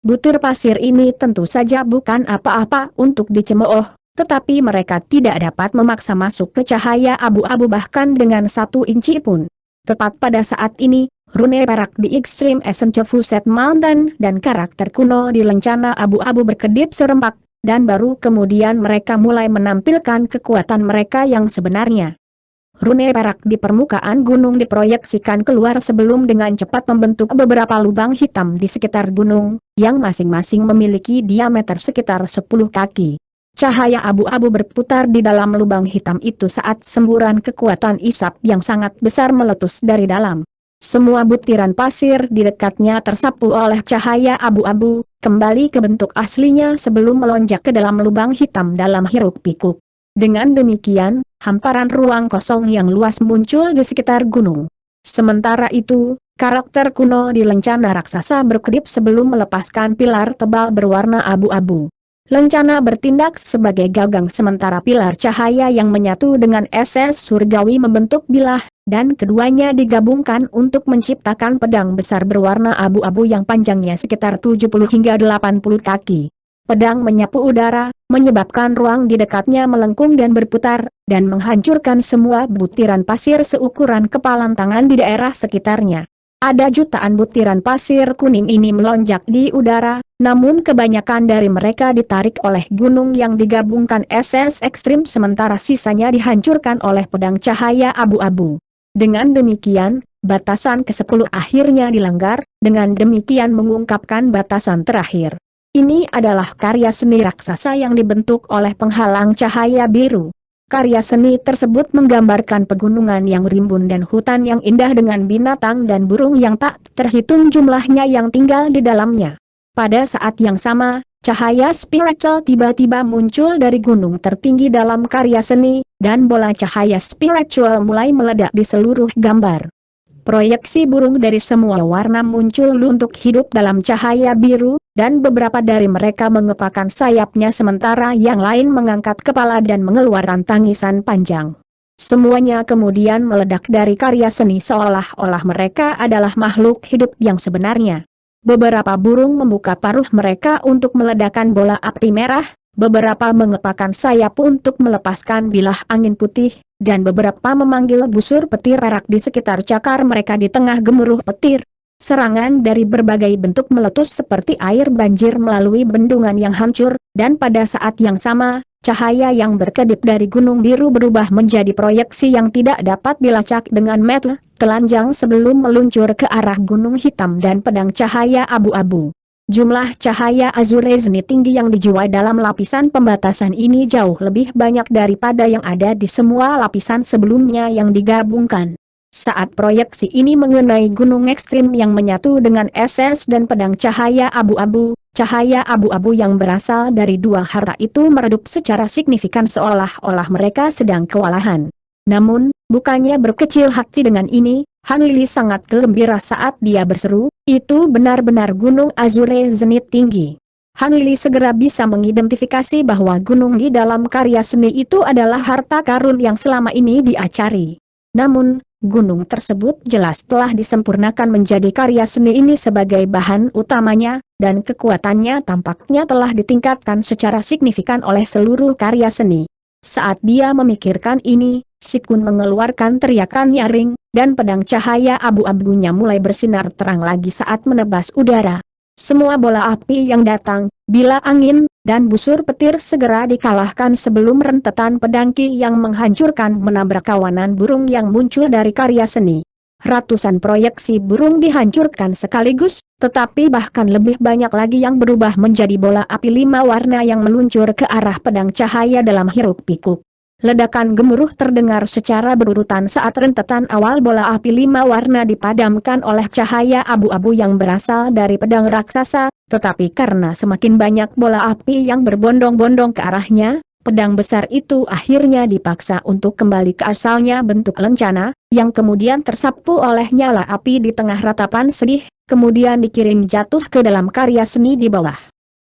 Butir pasir ini tentu saja bukan apa-apa untuk dicemooh, tetapi mereka tidak dapat memaksa masuk ke cahaya abu-abu bahkan dengan 1 inci pun. Tepat pada saat ini, rune perak di Extreme Essence Fuset Mountain dan karakter kuno di lencana abu-abu berkedip serempak, dan baru kemudian mereka mulai menampilkan kekuatan mereka yang sebenarnya. Rune perak di permukaan gunung diproyeksikan keluar sebelum dengan cepat membentuk beberapa lubang hitam di sekitar gunung, yang masing-masing memiliki diameter sekitar 10 kaki. Cahaya abu-abu berputar di dalam lubang hitam itu saat semburan kekuatan isap yang sangat besar meletus dari dalam. Semua butiran pasir di dekatnya tersapu oleh cahaya abu-abu, kembali ke bentuk aslinya sebelum melonjak ke dalam lubang hitam dalam hiruk-pikuk. Dengan demikian, hamparan ruang kosong yang luas muncul di sekitar gunung. Sementara itu, karakter kuno di lencana raksasa berkedip sebelum melepaskan pilar tebal berwarna abu-abu. Lencana bertindak sebagai gagang sementara pilar cahaya yang menyatu dengan eses surgawi membentuk bilah, dan keduanya digabungkan untuk menciptakan pedang besar berwarna abu-abu yang panjangnya sekitar 70 hingga 80 kaki. Pedang menyapu udara, menyebabkan ruang di dekatnya melengkung dan berputar, dan menghancurkan semua butiran pasir seukuran kepalan tangan di daerah sekitarnya. Ada jutaan butiran pasir kuning ini melonjak di udara, namun kebanyakan dari mereka ditarik oleh gunung yang digabungkan eses ekstrim sementara sisanya dihancurkan oleh pedang cahaya abu-abu. Dengan demikian, batasan ke-10 akhirnya dilanggar, dengan demikian mengungkapkan batasan terakhir. Ini adalah karya seni raksasa yang dibentuk oleh penghalang cahaya biru. Karya seni tersebut menggambarkan pegunungan yang rimbun dan hutan yang indah dengan binatang dan burung yang tak terhitung jumlahnya yang tinggal di dalamnya. Pada saat yang sama, cahaya spiritual tiba-tiba muncul dari gunung tertinggi dalam karya seni, dan bola cahaya spiritual mulai meledak di seluruh gambar. Proyeksi burung dari semua warna muncul untuk hidup dalam cahaya biru, dan beberapa dari mereka mengepakkan sayapnya sementara yang lain mengangkat kepala dan mengeluarkan tangisan panjang. Semuanya kemudian meledak dari karya seni seolah-olah mereka adalah makhluk hidup yang sebenarnya. Beberapa burung membuka paruh mereka untuk meledakkan bola api merah, beberapa mengepakkan sayap untuk melepaskan bilah angin putih, dan beberapa memanggil busur petir perak di sekitar cakar mereka di tengah gemuruh petir. Serangan dari berbagai bentuk meletus seperti air banjir melalui bendungan yang hancur, dan pada saat yang sama, cahaya yang berkedip dari gunung biru berubah menjadi proyeksi yang tidak dapat dilacak dengan mata telanjang sebelum meluncur ke arah gunung hitam dan pedang cahaya abu-abu. Jumlah cahaya azure zenit tinggi yang dijual dalam lapisan pembatasan ini jauh lebih banyak daripada yang ada di semua lapisan sebelumnya yang digabungkan. Saat proyeksi ini mengenai gunung ekstrim yang menyatu dengan eses dan pedang cahaya abu-abu yang berasal dari dua harta itu meredup secara signifikan seolah-olah mereka sedang kewalahan. Namun, bukannya berkecil hati dengan ini, Han Lili sangat gembira saat dia berseru, itu benar-benar gunung azure zenit tinggi. Han Lili segera bisa mengidentifikasi bahwa gunung di dalam karya seni itu adalah harta karun yang selama ini dia cari. Namun, gunung tersebut jelas telah disempurnakan menjadi karya seni ini sebagai bahan utamanya, dan kekuatannya tampaknya telah ditingkatkan secara signifikan oleh seluruh karya seni. Saat dia memikirkan ini, Sikun mengeluarkan teriakan nyaring, dan pedang cahaya abu-abunya mulai bersinar terang lagi saat menebas udara. Semua bola api yang datang, bila angin, dan busur petir segera dikalahkan sebelum rentetan pedangki yang menghancurkan menabrak kawanan burung yang muncul dari karya seni. Ratusan proyeksi burung dihancurkan sekaligus, Tetapi bahkan lebih banyak lagi yang berubah menjadi bola api 5 warna yang meluncur ke arah pedang cahaya dalam hiruk-pikuk. Ledakan gemuruh terdengar secara berurutan saat rentetan awal bola api 5 warna dipadamkan oleh cahaya abu-abu yang berasal dari pedang raksasa, tetapi karena semakin banyak bola api yang berbondong-bondong ke arahnya, pedang besar itu akhirnya dipaksa untuk kembali ke asalnya bentuk lencana, yang kemudian tersapu oleh nyala api di tengah ratapan sedih, kemudian dikirim jatuh ke dalam karya seni di bawah.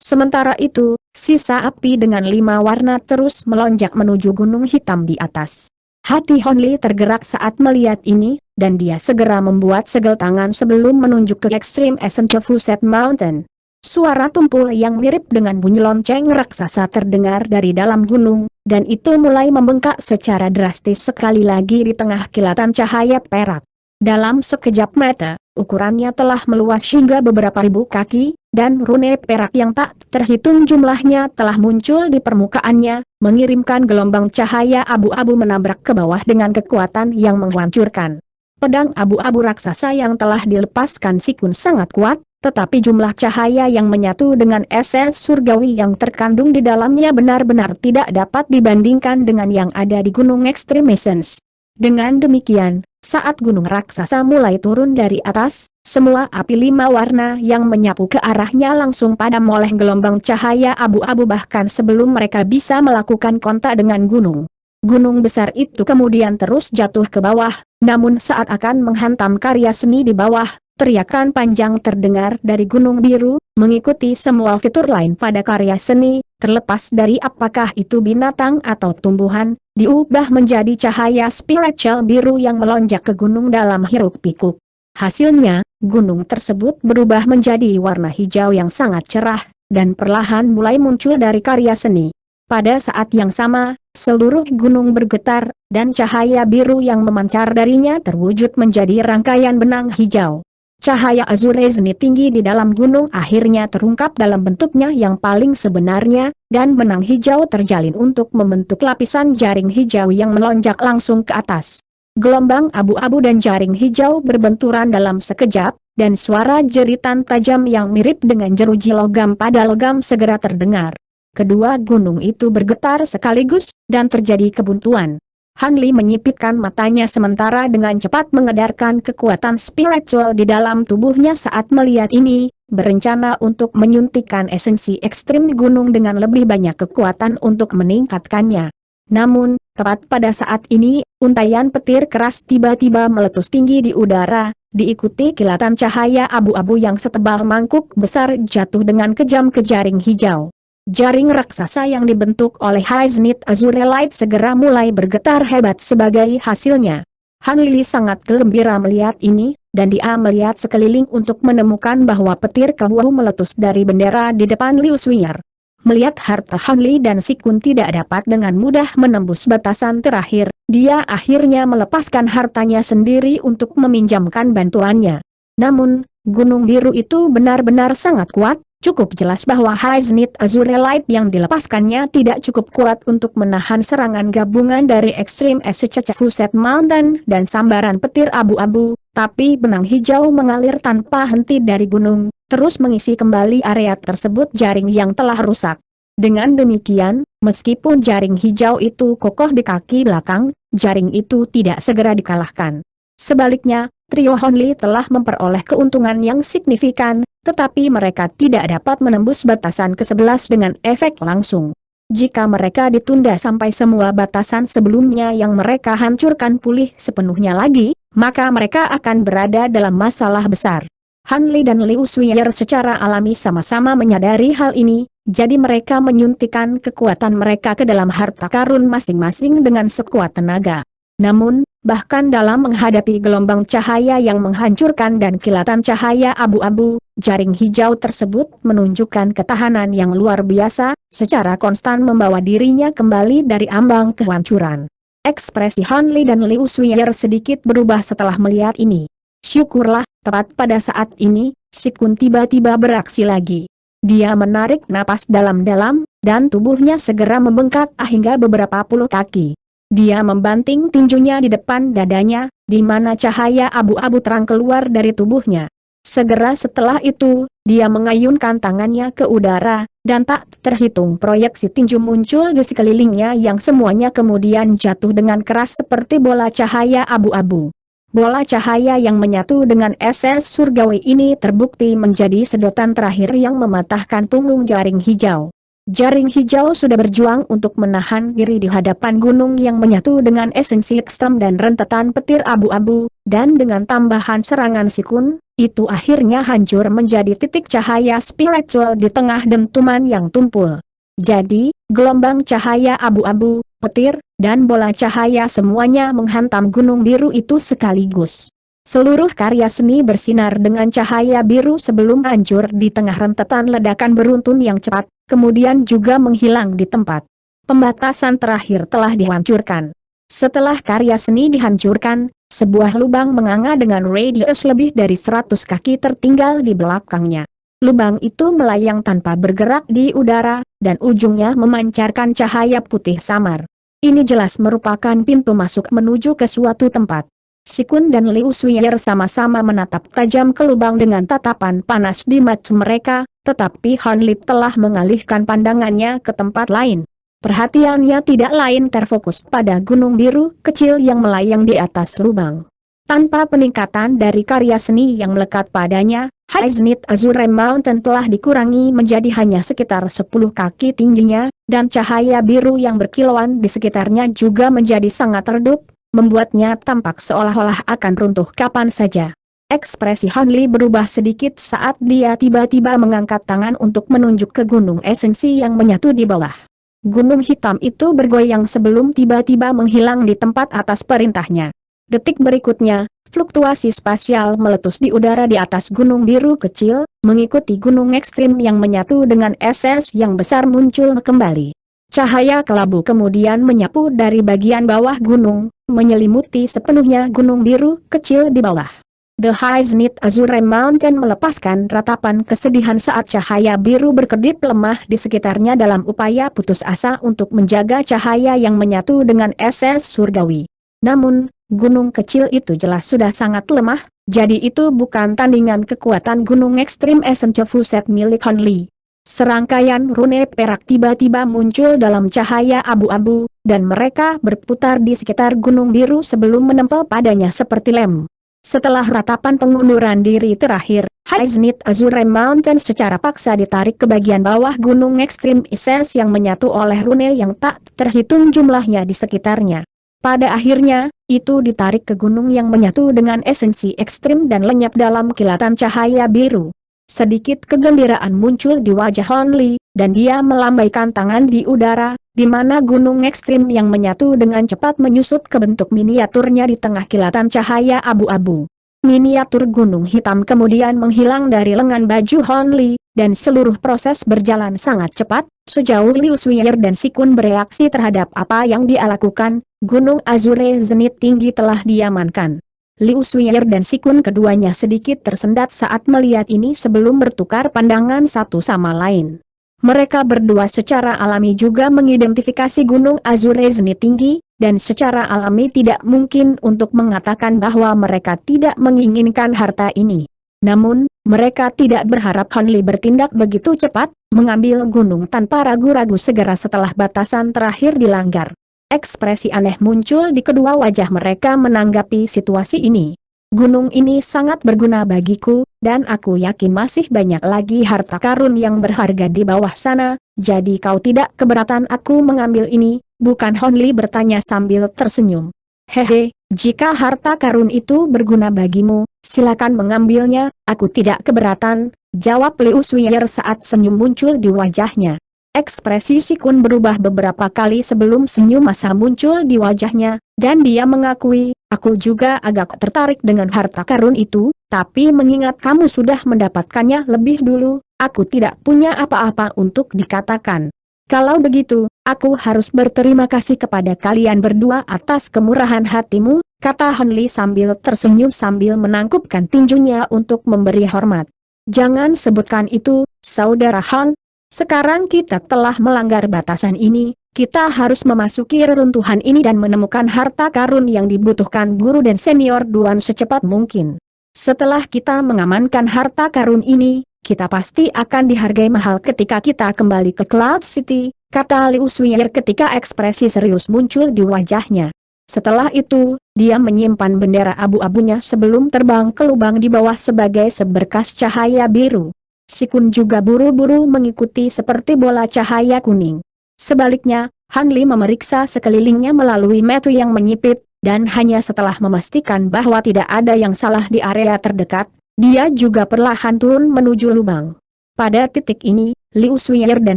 Sementara itu, sisa api dengan 5 warna terus melonjak menuju gunung hitam di atas. Hati Hon Li tergerak saat melihat ini, dan dia segera membuat segel tangan sebelum menunjuk ke Extreme Essence Fuset Mountain. Suara tumpul yang mirip dengan bunyi lonceng raksasa terdengar dari dalam gunung, dan itu mulai membengkak secara drastis sekali lagi di tengah kilatan cahaya perak. Dalam sekejap mata, ukurannya telah meluas hingga beberapa ribu kaki, dan rune perak yang tak terhitung jumlahnya telah muncul di permukaannya, mengirimkan gelombang cahaya abu-abu menabrak ke bawah dengan kekuatan yang menghancurkan. Pedang abu-abu raksasa yang telah dilepaskan Sikun sangat kuat, tetapi jumlah cahaya yang menyatu dengan esens surgawi yang terkandung di dalamnya benar-benar tidak dapat dibandingkan dengan yang ada di Gunung Extreme Essence. Dengan demikian, saat gunung raksasa mulai turun dari atas, semua api 5 warna yang menyapu ke arahnya langsung padam oleh gelombang cahaya abu-abu bahkan sebelum mereka bisa melakukan kontak dengan gunung. Gunung besar itu kemudian terus jatuh ke bawah, namun saat akan menghantam karya seni di bawah, teriakan panjang terdengar dari Gunung Biru, mengikuti semua fitur lain pada karya seni, terlepas dari apakah itu binatang atau tumbuhan, diubah menjadi cahaya spiritual biru yang melonjak ke gunung dalam hiruk-pikuk. Hasilnya, gunung tersebut berubah menjadi warna hijau yang sangat cerah, dan perlahan mulai muncul dari karya seni. Pada saat yang sama, seluruh gunung bergetar, dan cahaya biru yang memancar darinya terwujud menjadi rangkaian benang hijau. Cahaya azure zenit tinggi di dalam gunung akhirnya terungkap dalam bentuknya yang paling sebenarnya, dan benang hijau terjalin untuk membentuk lapisan jaring hijau yang melonjak langsung ke atas. Gelombang abu-abu dan jaring hijau berbenturan dalam sekejap, dan suara jeritan tajam yang mirip dengan jeruji logam pada logam segera terdengar. Kedua gunung itu bergetar sekaligus, dan terjadi kebuntuan. Han Li menyipitkan matanya sementara dengan cepat mengedarkan kekuatan spiritual di dalam tubuhnya saat melihat ini, berencana untuk menyuntikkan esensi ekstrim gunung dengan lebih banyak kekuatan untuk meningkatkannya. Namun, tepat pada saat ini, untaian petir keras tiba-tiba meletus tinggi di udara, diikuti kilatan cahaya abu-abu yang setebal mangkuk besar jatuh dengan kejam ke jaring hijau. Jaring raksasa yang dibentuk oleh High Zenith Azure Light segera mulai bergetar hebat sebagai hasilnya. Han Li sangat gembira melihat ini, dan dia melihat sekeliling untuk menemukan bahwa petir keluar meletus dari bendera di depan Liu Suier. Melihat harta Han Li dan Sikun tidak dapat dengan mudah menembus batasan terakhir, dia akhirnya melepaskan hartanya sendiri untuk meminjamkan bantuannya. Namun, Gunung Biru itu benar-benar sangat kuat. Cukup jelas bahwa High Zenith Azure Light yang dilepaskannya tidak cukup kuat untuk menahan serangan gabungan dari Extreme Essence Fuset Mountain dan sambaran petir abu-abu, tapi benang hijau mengalir tanpa henti dari gunung, terus mengisi kembali area tersebut jaring yang telah rusak. Dengan demikian, meskipun jaring hijau itu kokoh di kaki belakang, jaring itu tidak segera dikalahkan. Sebaliknya, trio Hon Li telah memperoleh keuntungan yang signifikan, tetapi mereka tidak dapat menembus batasan ke-11 dengan efek langsung. Jika mereka ditunda sampai semua batasan sebelumnya yang mereka hancurkan pulih sepenuhnya lagi, maka mereka akan berada dalam masalah besar. Han Li dan Liu Suier secara alami sama-sama menyadari hal ini, jadi mereka menyuntikkan kekuatan mereka ke dalam harta karun masing-masing dengan sekuat tenaga. Namun, bahkan dalam menghadapi gelombang cahaya yang menghancurkan dan kilatan cahaya abu-abu, jaring hijau tersebut menunjukkan ketahanan yang luar biasa, secara konstan membawa dirinya kembali dari ambang kehancuran. Ekspresi Han Li dan Liu Suier sedikit berubah setelah melihat ini. Syukurlah, tepat pada saat ini, Sikun tiba-tiba beraksi lagi. Dia menarik napas dalam-dalam, dan tubuhnya segera membengkak hingga beberapa puluh kaki. Dia membanting tinjunya di depan dadanya, di mana cahaya abu-abu terang keluar dari tubuhnya. Segera setelah itu, dia mengayunkan tangannya ke udara, dan tak terhitung proyeksi tinju muncul di sekelilingnya yang semuanya kemudian jatuh dengan keras seperti bola cahaya abu-abu. Bola cahaya yang menyatu dengan SS surgawi ini terbukti menjadi sedotan terakhir yang mematahkan punggung jaring hijau. Jaring hijau sudah berjuang untuk menahan diri di hadapan gunung yang menyatu dengan esensi ekstrem dan rentetan petir abu-abu, dan dengan tambahan serangan sikun, itu akhirnya hancur menjadi titik cahaya spiritual di tengah dentuman yang tumpul. Jadi, gelombang cahaya abu-abu, petir, dan bola cahaya semuanya menghantam gunung biru itu sekaligus. Seluruh karya seni bersinar dengan cahaya biru sebelum hancur di tengah rentetan ledakan beruntun yang cepat, kemudian juga menghilang di tempat. Pembatasan terakhir telah dihancurkan. Setelah karya seni dihancurkan, sebuah lubang menganga dengan radius lebih dari 100 kaki tertinggal di belakangnya. Lubang itu melayang tanpa bergerak di udara, dan ujungnya memancarkan cahaya putih samar. Ini jelas merupakan pintu masuk menuju ke suatu tempat. Sikun dan Liu Suier sama-sama menatap tajam ke lubang dengan tatapan panas di mata mereka, tetapi Han Li telah mengalihkan pandangannya ke tempat lain. Perhatiannya tidak lain terfokus pada gunung biru kecil yang melayang di atas lubang. Tanpa peningkatan dari karya seni yang melekat padanya, Haiznit Azure Mountain telah dikurangi menjadi hanya sekitar 10 kaki tingginya, dan cahaya biru yang berkilauan di sekitarnya juga menjadi sangat redup, membuatnya tampak seolah-olah akan runtuh kapan saja. Ekspresi Han Li berubah sedikit saat dia tiba-tiba mengangkat tangan untuk menunjuk ke gunung esensi yang menyatu di bawah. Gunung hitam itu bergoyang sebelum tiba-tiba menghilang di tempat atas perintahnya. Detik berikutnya, fluktuasi spasial meletus di udara di atas gunung biru kecil, mengikuti gunung ekstrim yang menyatu dengan SS yang besar muncul kembali. Cahaya kelabu kemudian menyapu dari bagian bawah gunung, menyelimuti sepenuhnya gunung biru kecil di bawah. The Haiznit Azure Mountain melepaskan ratapan kesedihan saat cahaya biru berkedip lemah di sekitarnya dalam upaya putus asa untuk menjaga cahaya yang menyatu dengan SS surgawi. Namun, gunung kecil itu jelas sudah sangat lemah, jadi itu bukan tandingan kekuatan gunung ekstrim Essential Fuset milik Han Li. Serangkaian rune perak tiba-tiba muncul dalam cahaya abu-abu, dan mereka berputar di sekitar gunung biru sebelum menempel padanya seperti lem. Setelah ratapan pengunduran diri terakhir, Haiznit Azure Mountain secara paksa ditarik ke bagian bawah gunung ekstrim Ises yang menyatu oleh rune yang tak terhitung jumlahnya di sekitarnya. Pada akhirnya, itu ditarik ke gunung yang menyatu dengan esensi ekstrim dan lenyap dalam kilatan cahaya biru. Sedikit kegembiraan muncul di wajah Han Li, dan dia melambaikan tangan di udara, di mana gunung ekstrim yang menyatu dengan cepat menyusut ke bentuk miniaturnya di tengah kilatan cahaya abu-abu. Miniatur gunung hitam kemudian menghilang dari lengan baju Han Li, dan seluruh proses berjalan sangat cepat. Sejauh Liu Suier dan Sikun bereaksi terhadap apa yang dia lakukan, gunung Azure Zenit tinggi telah diamankan. Liu Suier dan Sikun keduanya sedikit tersendat saat melihat ini sebelum bertukar pandangan satu sama lain. Mereka berdua secara alami juga mengidentifikasi gunung Azure Zenit tinggi, dan secara alami tidak mungkin untuk mengatakan bahwa mereka tidak menginginkan harta ini. Namun, mereka tidak berharap Han Li bertindak begitu cepat, mengambil gunung tanpa ragu-ragu segera setelah batasan terakhir dilanggar. Ekspresi aneh muncul di kedua wajah mereka menanggapi situasi ini. Gunung ini sangat berguna bagiku, dan aku yakin masih banyak lagi harta karun yang berharga di bawah sana, jadi kau tidak keberatan aku mengambil ini, bukan? Han Li bertanya sambil tersenyum. Hehe, jika harta karun itu berguna bagimu, silakan mengambilnya, aku tidak keberatan, jawab Liu Suier saat senyum muncul di wajahnya. Ekspresi Sikun berubah beberapa kali sebelum senyum masa muncul di wajahnya, dan dia mengakui, aku juga agak tertarik dengan harta karun itu, tapi mengingat kamu sudah mendapatkannya lebih dulu, aku tidak punya apa-apa untuk dikatakan. Kalau begitu, aku harus berterima kasih kepada kalian berdua atas kemurahan hatimu, kata Han Li sambil tersenyum sambil menangkupkan tinjunya untuk memberi hormat. Jangan sebutkan itu, saudara Han. Sekarang kita telah melanggar batasan ini, kita harus memasuki reruntuhan ini dan menemukan harta karun yang dibutuhkan guru dan senior Duan secepat mungkin. Setelah kita mengamankan harta karun ini, kita pasti akan dihargai mahal ketika kita kembali ke Cloud City, kata Liu Suier ketika ekspresi serius muncul di wajahnya. Setelah itu, dia menyimpan bendera abu-abunya sebelum terbang ke lubang di bawah sebagai seberkas cahaya biru. Si Kun juga buru-buru mengikuti seperti bola cahaya kuning. Sebaliknya, Han Li memeriksa sekelilingnya melalui mata yang menyipit, dan hanya setelah memastikan bahwa tidak ada yang salah di area terdekat, dia juga perlahan turun menuju lubang. Pada titik ini, Liu Suier dan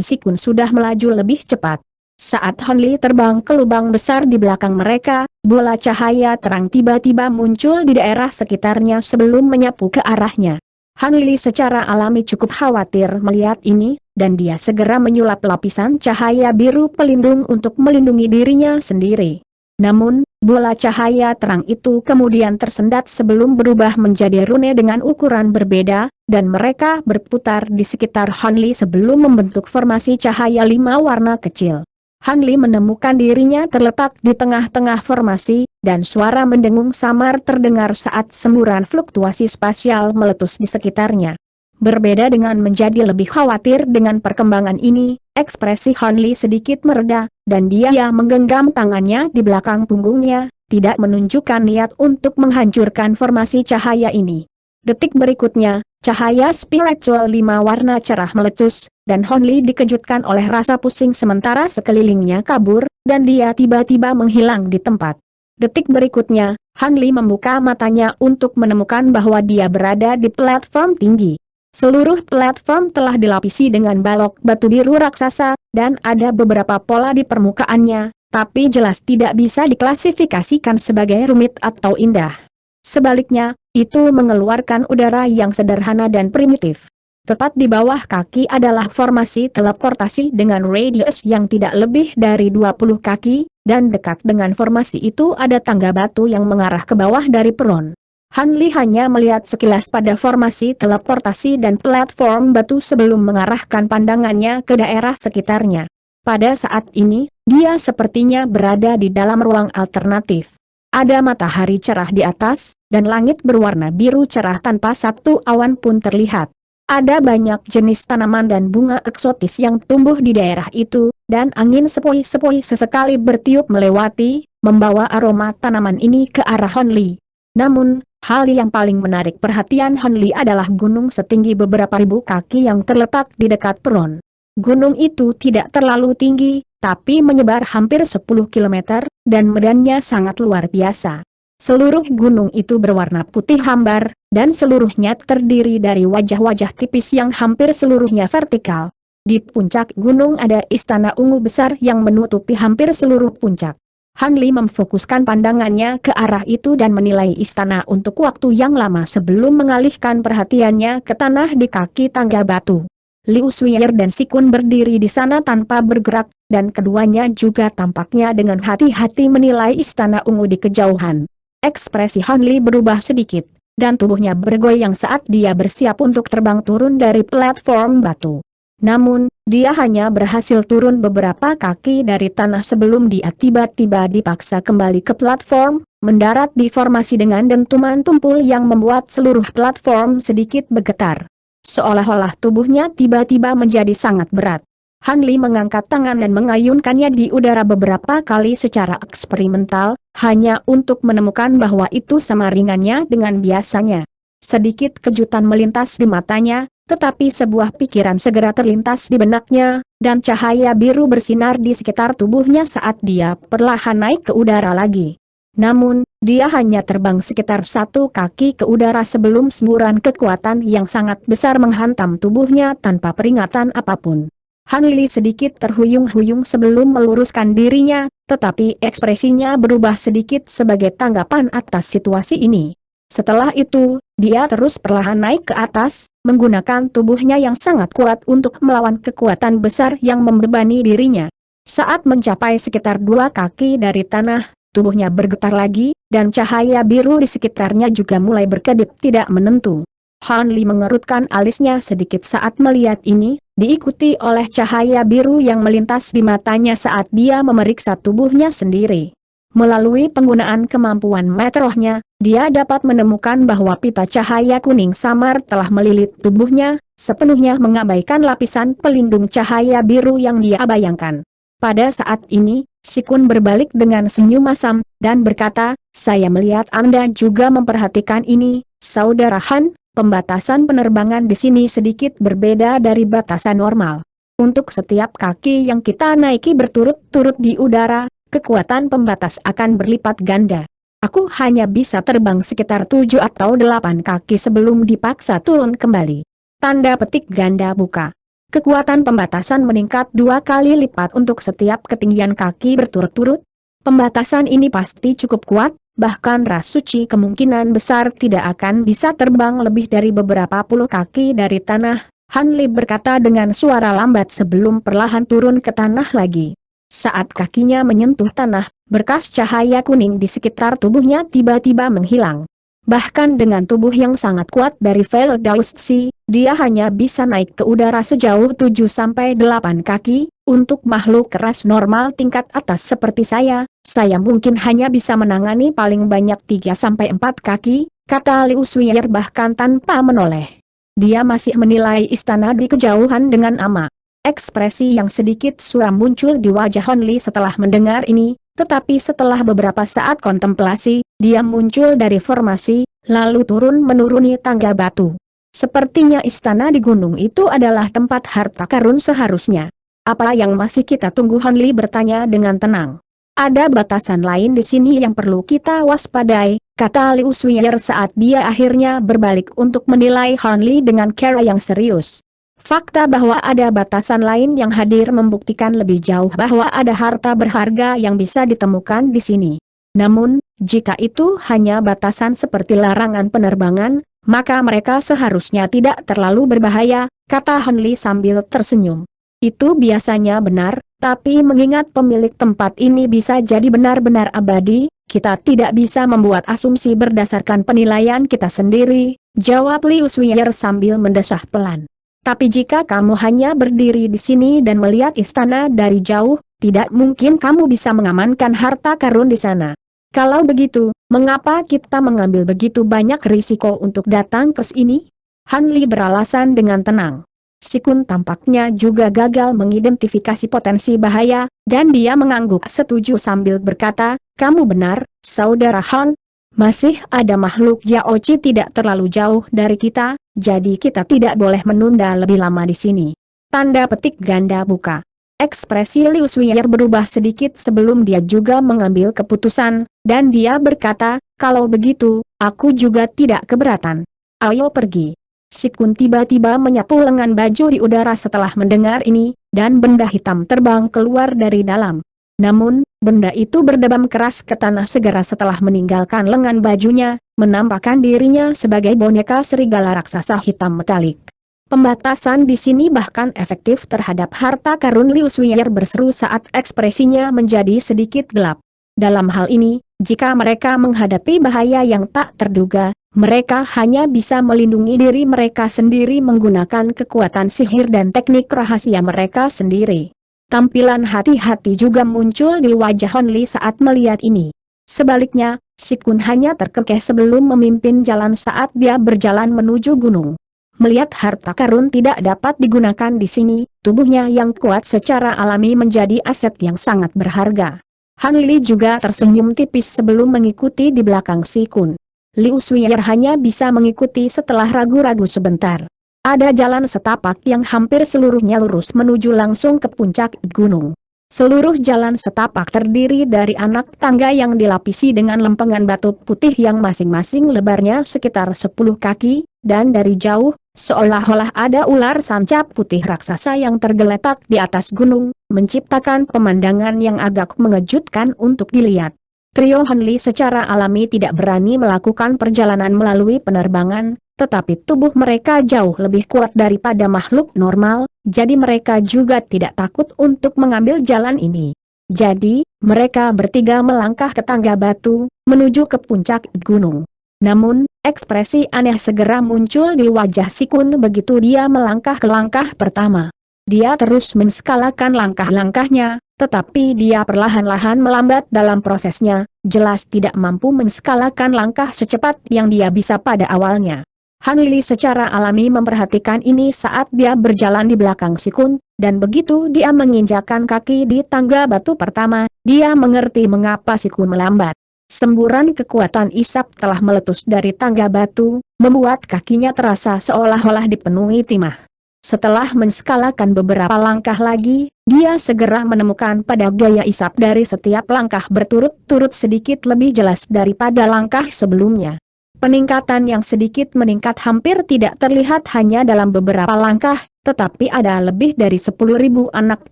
Si Kun sudah melaju lebih cepat. Saat Han Li terbang ke lubang besar di belakang mereka, bola cahaya terang tiba-tiba muncul di daerah sekitarnya sebelum menyapu ke arahnya. Han Li secara alami cukup khawatir melihat ini, dan dia segera menyulap lapisan cahaya biru pelindung untuk melindungi dirinya sendiri. Namun, bola cahaya terang itu kemudian tersendat sebelum berubah menjadi rune dengan ukuran berbeda, dan mereka berputar di sekitar Han Li sebelum membentuk formasi cahaya 5 warna kecil. Han Li menemukan dirinya terletak di tengah-tengah formasi, dan suara mendengung samar terdengar saat semburan fluktuasi spasial meletus di sekitarnya. Berbeda dengan menjadi lebih khawatir dengan perkembangan ini, ekspresi Han Li sedikit mereda, dan dia menggenggam tangannya di belakang punggungnya, tidak menunjukkan niat untuk menghancurkan formasi cahaya ini. Detik berikutnya, cahaya spiritual 5 warna cerah meletus, dan Han Li dikejutkan oleh rasa pusing sementara sekelilingnya kabur, dan dia tiba-tiba menghilang di tempat. Detik berikutnya, Han Li membuka matanya untuk menemukan bahwa dia berada di platform tinggi. Seluruh platform telah dilapisi dengan balok batu biru raksasa, dan ada beberapa pola di permukaannya, tapi jelas tidak bisa diklasifikasikan sebagai rumit atau indah. Sebaliknya, itu mengeluarkan udara yang sederhana dan primitif. Tepat di bawah kaki adalah formasi teleportasi dengan radius yang tidak lebih dari 20 kaki, dan dekat dengan formasi itu ada tangga batu yang mengarah ke bawah dari peron. Han Li hanya melihat sekilas pada formasi teleportasi dan platform batu sebelum mengarahkan pandangannya ke daerah sekitarnya. Pada saat ini, dia sepertinya berada di dalam ruang alternatif. Ada matahari cerah di atas, dan langit berwarna biru cerah tanpa satu awan pun terlihat. Ada banyak jenis tanaman dan bunga eksotis yang tumbuh di daerah itu, dan angin sepoi-sepoi sesekali bertiup melewati, membawa aroma tanaman ini ke arah Han Li. Namun, hal yang paling menarik perhatian Han Li adalah gunung setinggi beberapa ribu kaki yang terletak di dekat peron. Gunung itu tidak terlalu tinggi, tapi menyebar hampir 10 km, dan medannya sangat luar biasa. Seluruh gunung itu berwarna putih hambar, dan seluruhnya terdiri dari wajah-wajah tipis yang hampir seluruhnya vertikal. Di puncak gunung ada istana ungu besar yang menutupi hampir seluruh puncak. Han Li memfokuskan pandangannya ke arah itu dan menilai istana untuk waktu yang lama sebelum mengalihkan perhatiannya ke tanah di kaki tangga batu. Liu Suier dan Si Kun berdiri di sana tanpa bergerak, dan keduanya juga tampaknya dengan hati-hati menilai istana ungu di kejauhan. Ekspresi Han Li berubah sedikit, dan tubuhnya bergoyang saat dia bersiap untuk terbang turun dari platform batu. Namun, dia hanya berhasil turun beberapa kaki dari tanah sebelum dia tiba-tiba dipaksa kembali ke platform, mendarat di formasi dengan dentuman tumpul yang membuat seluruh platform sedikit bergetar. Seolah-olah tubuhnya tiba-tiba menjadi sangat berat. Han Li mengangkat tangan dan mengayunkannya di udara beberapa kali secara eksperimental, hanya untuk menemukan bahwa itu sama ringannya dengan biasanya. Sedikit kejutan melintas di matanya, tetapi sebuah pikiran segera terlintas di benaknya, dan cahaya biru bersinar di sekitar tubuhnya saat dia perlahan naik ke udara lagi. Namun, dia hanya terbang sekitar 1 kaki ke udara sebelum semburan kekuatan yang sangat besar menghantam tubuhnya tanpa peringatan apapun. Han Li sedikit terhuyung-huyung sebelum meluruskan dirinya, tetapi ekspresinya berubah sedikit sebagai tanggapan atas situasi ini. Setelah itu, dia terus perlahan naik ke atas, menggunakan tubuhnya yang sangat kuat untuk melawan kekuatan besar yang membebani dirinya. Saat mencapai sekitar 2 kaki dari tanah, tubuhnya bergetar lagi, dan cahaya biru di sekitarnya juga mulai berkedip tidak menentu. Han Li mengerutkan alisnya sedikit saat melihat ini, diikuti oleh cahaya biru yang melintas di matanya saat dia memeriksa tubuhnya sendiri. Melalui penggunaan kemampuan meterohnya, dia dapat menemukan bahwa pita cahaya kuning samar telah melilit tubuhnya, sepenuhnya mengabaikan lapisan pelindung cahaya biru yang dia bayangkan. Pada saat ini, Sikun berbalik dengan senyum masam, dan berkata, "Saya melihat Anda juga memperhatikan ini, Saudara Han, pembatasan penerbangan di sini sedikit berbeda dari batasan normal. Untuk setiap kaki yang kita naiki berturut-turut di udara, kekuatan pembatas akan berlipat ganda. Aku hanya bisa terbang sekitar 7 atau 8 kaki sebelum dipaksa turun kembali." Tanda petik ganda buka. Kekuatan pembatasan meningkat 2 kali lipat untuk setiap ketinggian kaki berturut-turut. Pembatasan ini pasti cukup kuat, bahkan Rasuci kemungkinan besar tidak akan bisa terbang lebih dari beberapa puluh kaki dari tanah, Han Li berkata dengan suara lambat sebelum perlahan turun ke tanah lagi. Saat kakinya menyentuh tanah, berkas cahaya kuning di sekitar tubuhnya tiba-tiba menghilang. Bahkan dengan tubuh yang sangat kuat dari Velodaussi, dia hanya bisa naik ke udara sejauh 7-8 kaki. Untuk makhluk keras normal tingkat atas seperti saya mungkin hanya bisa menangani paling banyak 3-4 kaki, kata Liu Shuyer bahkan tanpa menoleh. Dia masih menilai istana di kejauhan dengan ama. Ekspresi yang sedikit suram muncul di wajah Han Li setelah mendengar ini, tetapi setelah beberapa saat kontemplasi, dia muncul dari formasi, lalu menuruni tangga batu. Sepertinya istana di gunung itu adalah tempat harta karun seharusnya. Apa yang masih kita tunggu? Han Li bertanya dengan tenang. Ada batasan lain di sini yang perlu kita waspadai, kata Liu Shuyer saat dia akhirnya berbalik untuk menilai Han Li dengan cara yang serius. Fakta bahwa ada batasan lain yang hadir membuktikan lebih jauh bahwa ada harta berharga yang bisa ditemukan di sini. Namun, jika itu hanya batasan seperti larangan penerbangan, maka mereka seharusnya tidak terlalu berbahaya, kata Han Li sambil tersenyum. Itu biasanya benar, tapi mengingat pemilik tempat ini bisa jadi benar-benar abadi, kita tidak bisa membuat asumsi berdasarkan penilaian kita sendiri, jawab Liu Shuyer sambil mendesah pelan. Tapi jika kamu hanya berdiri di sini dan melihat istana dari jauh, tidak mungkin kamu bisa mengamankan harta karun di sana. Kalau begitu, mengapa kita mengambil begitu banyak risiko untuk datang ke sini? Han Li beralasan dengan tenang. Sikun tampaknya juga gagal mengidentifikasi potensi bahaya, dan dia mengangguk setuju sambil berkata, kamu benar, Saudara Han. Masih ada makhluk Jiaoci tidak terlalu jauh dari kita, jadi kita tidak boleh menunda lebih lama di sini. Tanda petik ganda buka. Ekspresi Liu Shuyer berubah sedikit sebelum dia juga mengambil keputusan, dan dia berkata, kalau begitu, aku juga tidak keberatan. Ayo pergi. Sikun tiba-tiba menyapu lengan baju di udara setelah mendengar ini, dan benda hitam terbang keluar dari dalam. Namun, benda itu berdebam keras ke tanah segera setelah meninggalkan lengan bajunya, menampakkan dirinya sebagai boneka serigala raksasa hitam metalik. Pembatasan di sini bahkan efektif terhadap harta karun. Liu Shuyer berseru saat ekspresinya menjadi sedikit gelap. Dalam hal ini, jika mereka menghadapi bahaya yang tak terduga, mereka hanya bisa melindungi diri mereka sendiri menggunakan kekuatan sihir dan teknik rahasia mereka sendiri. Tampilan hati-hati juga muncul di wajah Han Li saat melihat ini. Sebaliknya, Sikun hanya terkekeh sebelum memimpin jalan saat dia berjalan menuju gunung. Melihat harta karun tidak dapat digunakan di sini, tubuhnya yang kuat secara alami menjadi aset yang sangat berharga. Han Li juga tersenyum tipis sebelum mengikuti di belakang Sikun. Liu Shuyer hanya bisa mengikuti setelah ragu-ragu sebentar. Ada jalan setapak yang hampir seluruhnya lurus menuju langsung ke puncak gunung. Seluruh jalan setapak terdiri dari anak tangga yang dilapisi dengan lempengan batu putih yang masing-masing lebarnya sekitar 10 kaki, dan dari jauh, seolah-olah ada ular sancap putih raksasa yang tergeletak di atas gunung, menciptakan pemandangan yang agak mengejutkan untuk dilihat. Trio Han Li secara alami tidak berani melakukan perjalanan melalui penerbangan, tetapi tubuh mereka jauh lebih kuat daripada makhluk normal, jadi mereka juga tidak takut untuk mengambil jalan ini. Jadi, mereka bertiga melangkah ke tangga batu, menuju ke puncak gunung. Namun, ekspresi aneh segera muncul di wajah Sikun begitu dia melangkah ke langkah pertama. Dia terus menskalakan langkah-langkahnya, tetapi dia perlahan-lahan melambat dalam prosesnya, jelas tidak mampu menskalakan langkah secepat yang dia bisa pada awalnya. Han Li secara alami memperhatikan ini saat dia berjalan di belakang Si Kun, dan begitu dia menginjakkan kaki di tangga batu pertama, dia mengerti mengapa Si Kun melambat. Semburan kekuatan isap telah meletus dari tangga batu, membuat kakinya terasa seolah-olah dipenuhi timah. Setelah menskalakan beberapa langkah lagi, dia segera menemukan pada gaya isap dari setiap langkah berturut-turut sedikit lebih jelas daripada langkah sebelumnya. Peningkatan yang sedikit meningkat hampir tidak terlihat hanya dalam beberapa langkah, tetapi ada lebih dari 10.000 anak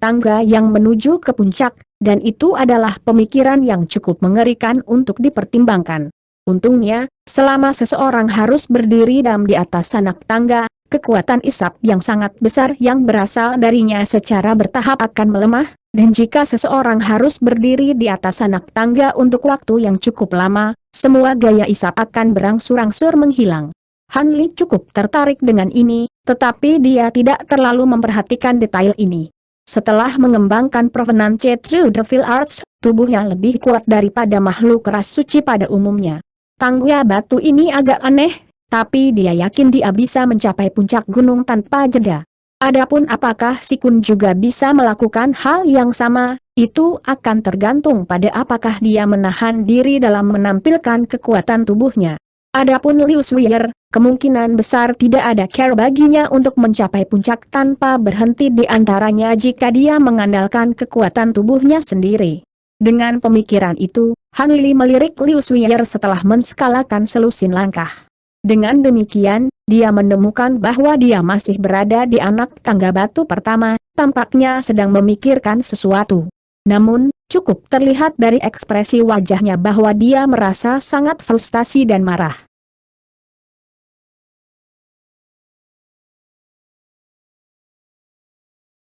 tangga yang menuju ke puncak, dan itu adalah pemikiran yang cukup mengerikan untuk dipertimbangkan. Untungnya, selama seseorang harus berdiri di atas anak tangga, kekuatan isap yang sangat besar yang berasal darinya secara bertahap akan melemah, dan jika seseorang harus berdiri di atas anak tangga untuk waktu yang cukup lama, semua gaya isap akan berangsur-angsur menghilang. Han Li cukup tertarik dengan ini, tetapi dia tidak terlalu memperhatikan detail ini. Setelah mengembangkan Provenance True Devil Arts, tubuhnya lebih kuat daripada makhluk keras suci pada umumnya. Tangga batu ini agak aneh, tapi dia yakin dia bisa mencapai puncak gunung tanpa jeda. Adapun apakah Si Kun juga bisa melakukan hal yang sama, itu akan tergantung pada apakah dia menahan diri dalam menampilkan kekuatan tubuhnya. Adapun Liu Suier, kemungkinan besar tidak ada cara baginya untuk mencapai puncak tanpa berhenti di antaranya jika dia mengandalkan kekuatan tubuhnya sendiri. Dengan pemikiran itu, Han Li melirik Liu Suier setelah menskalakan selusin langkah. Dengan demikian, dia menemukan bahwa dia masih berada di anak tangga batu pertama, tampaknya sedang memikirkan sesuatu. Namun, cukup terlihat dari ekspresi wajahnya bahwa dia merasa sangat frustasi dan marah.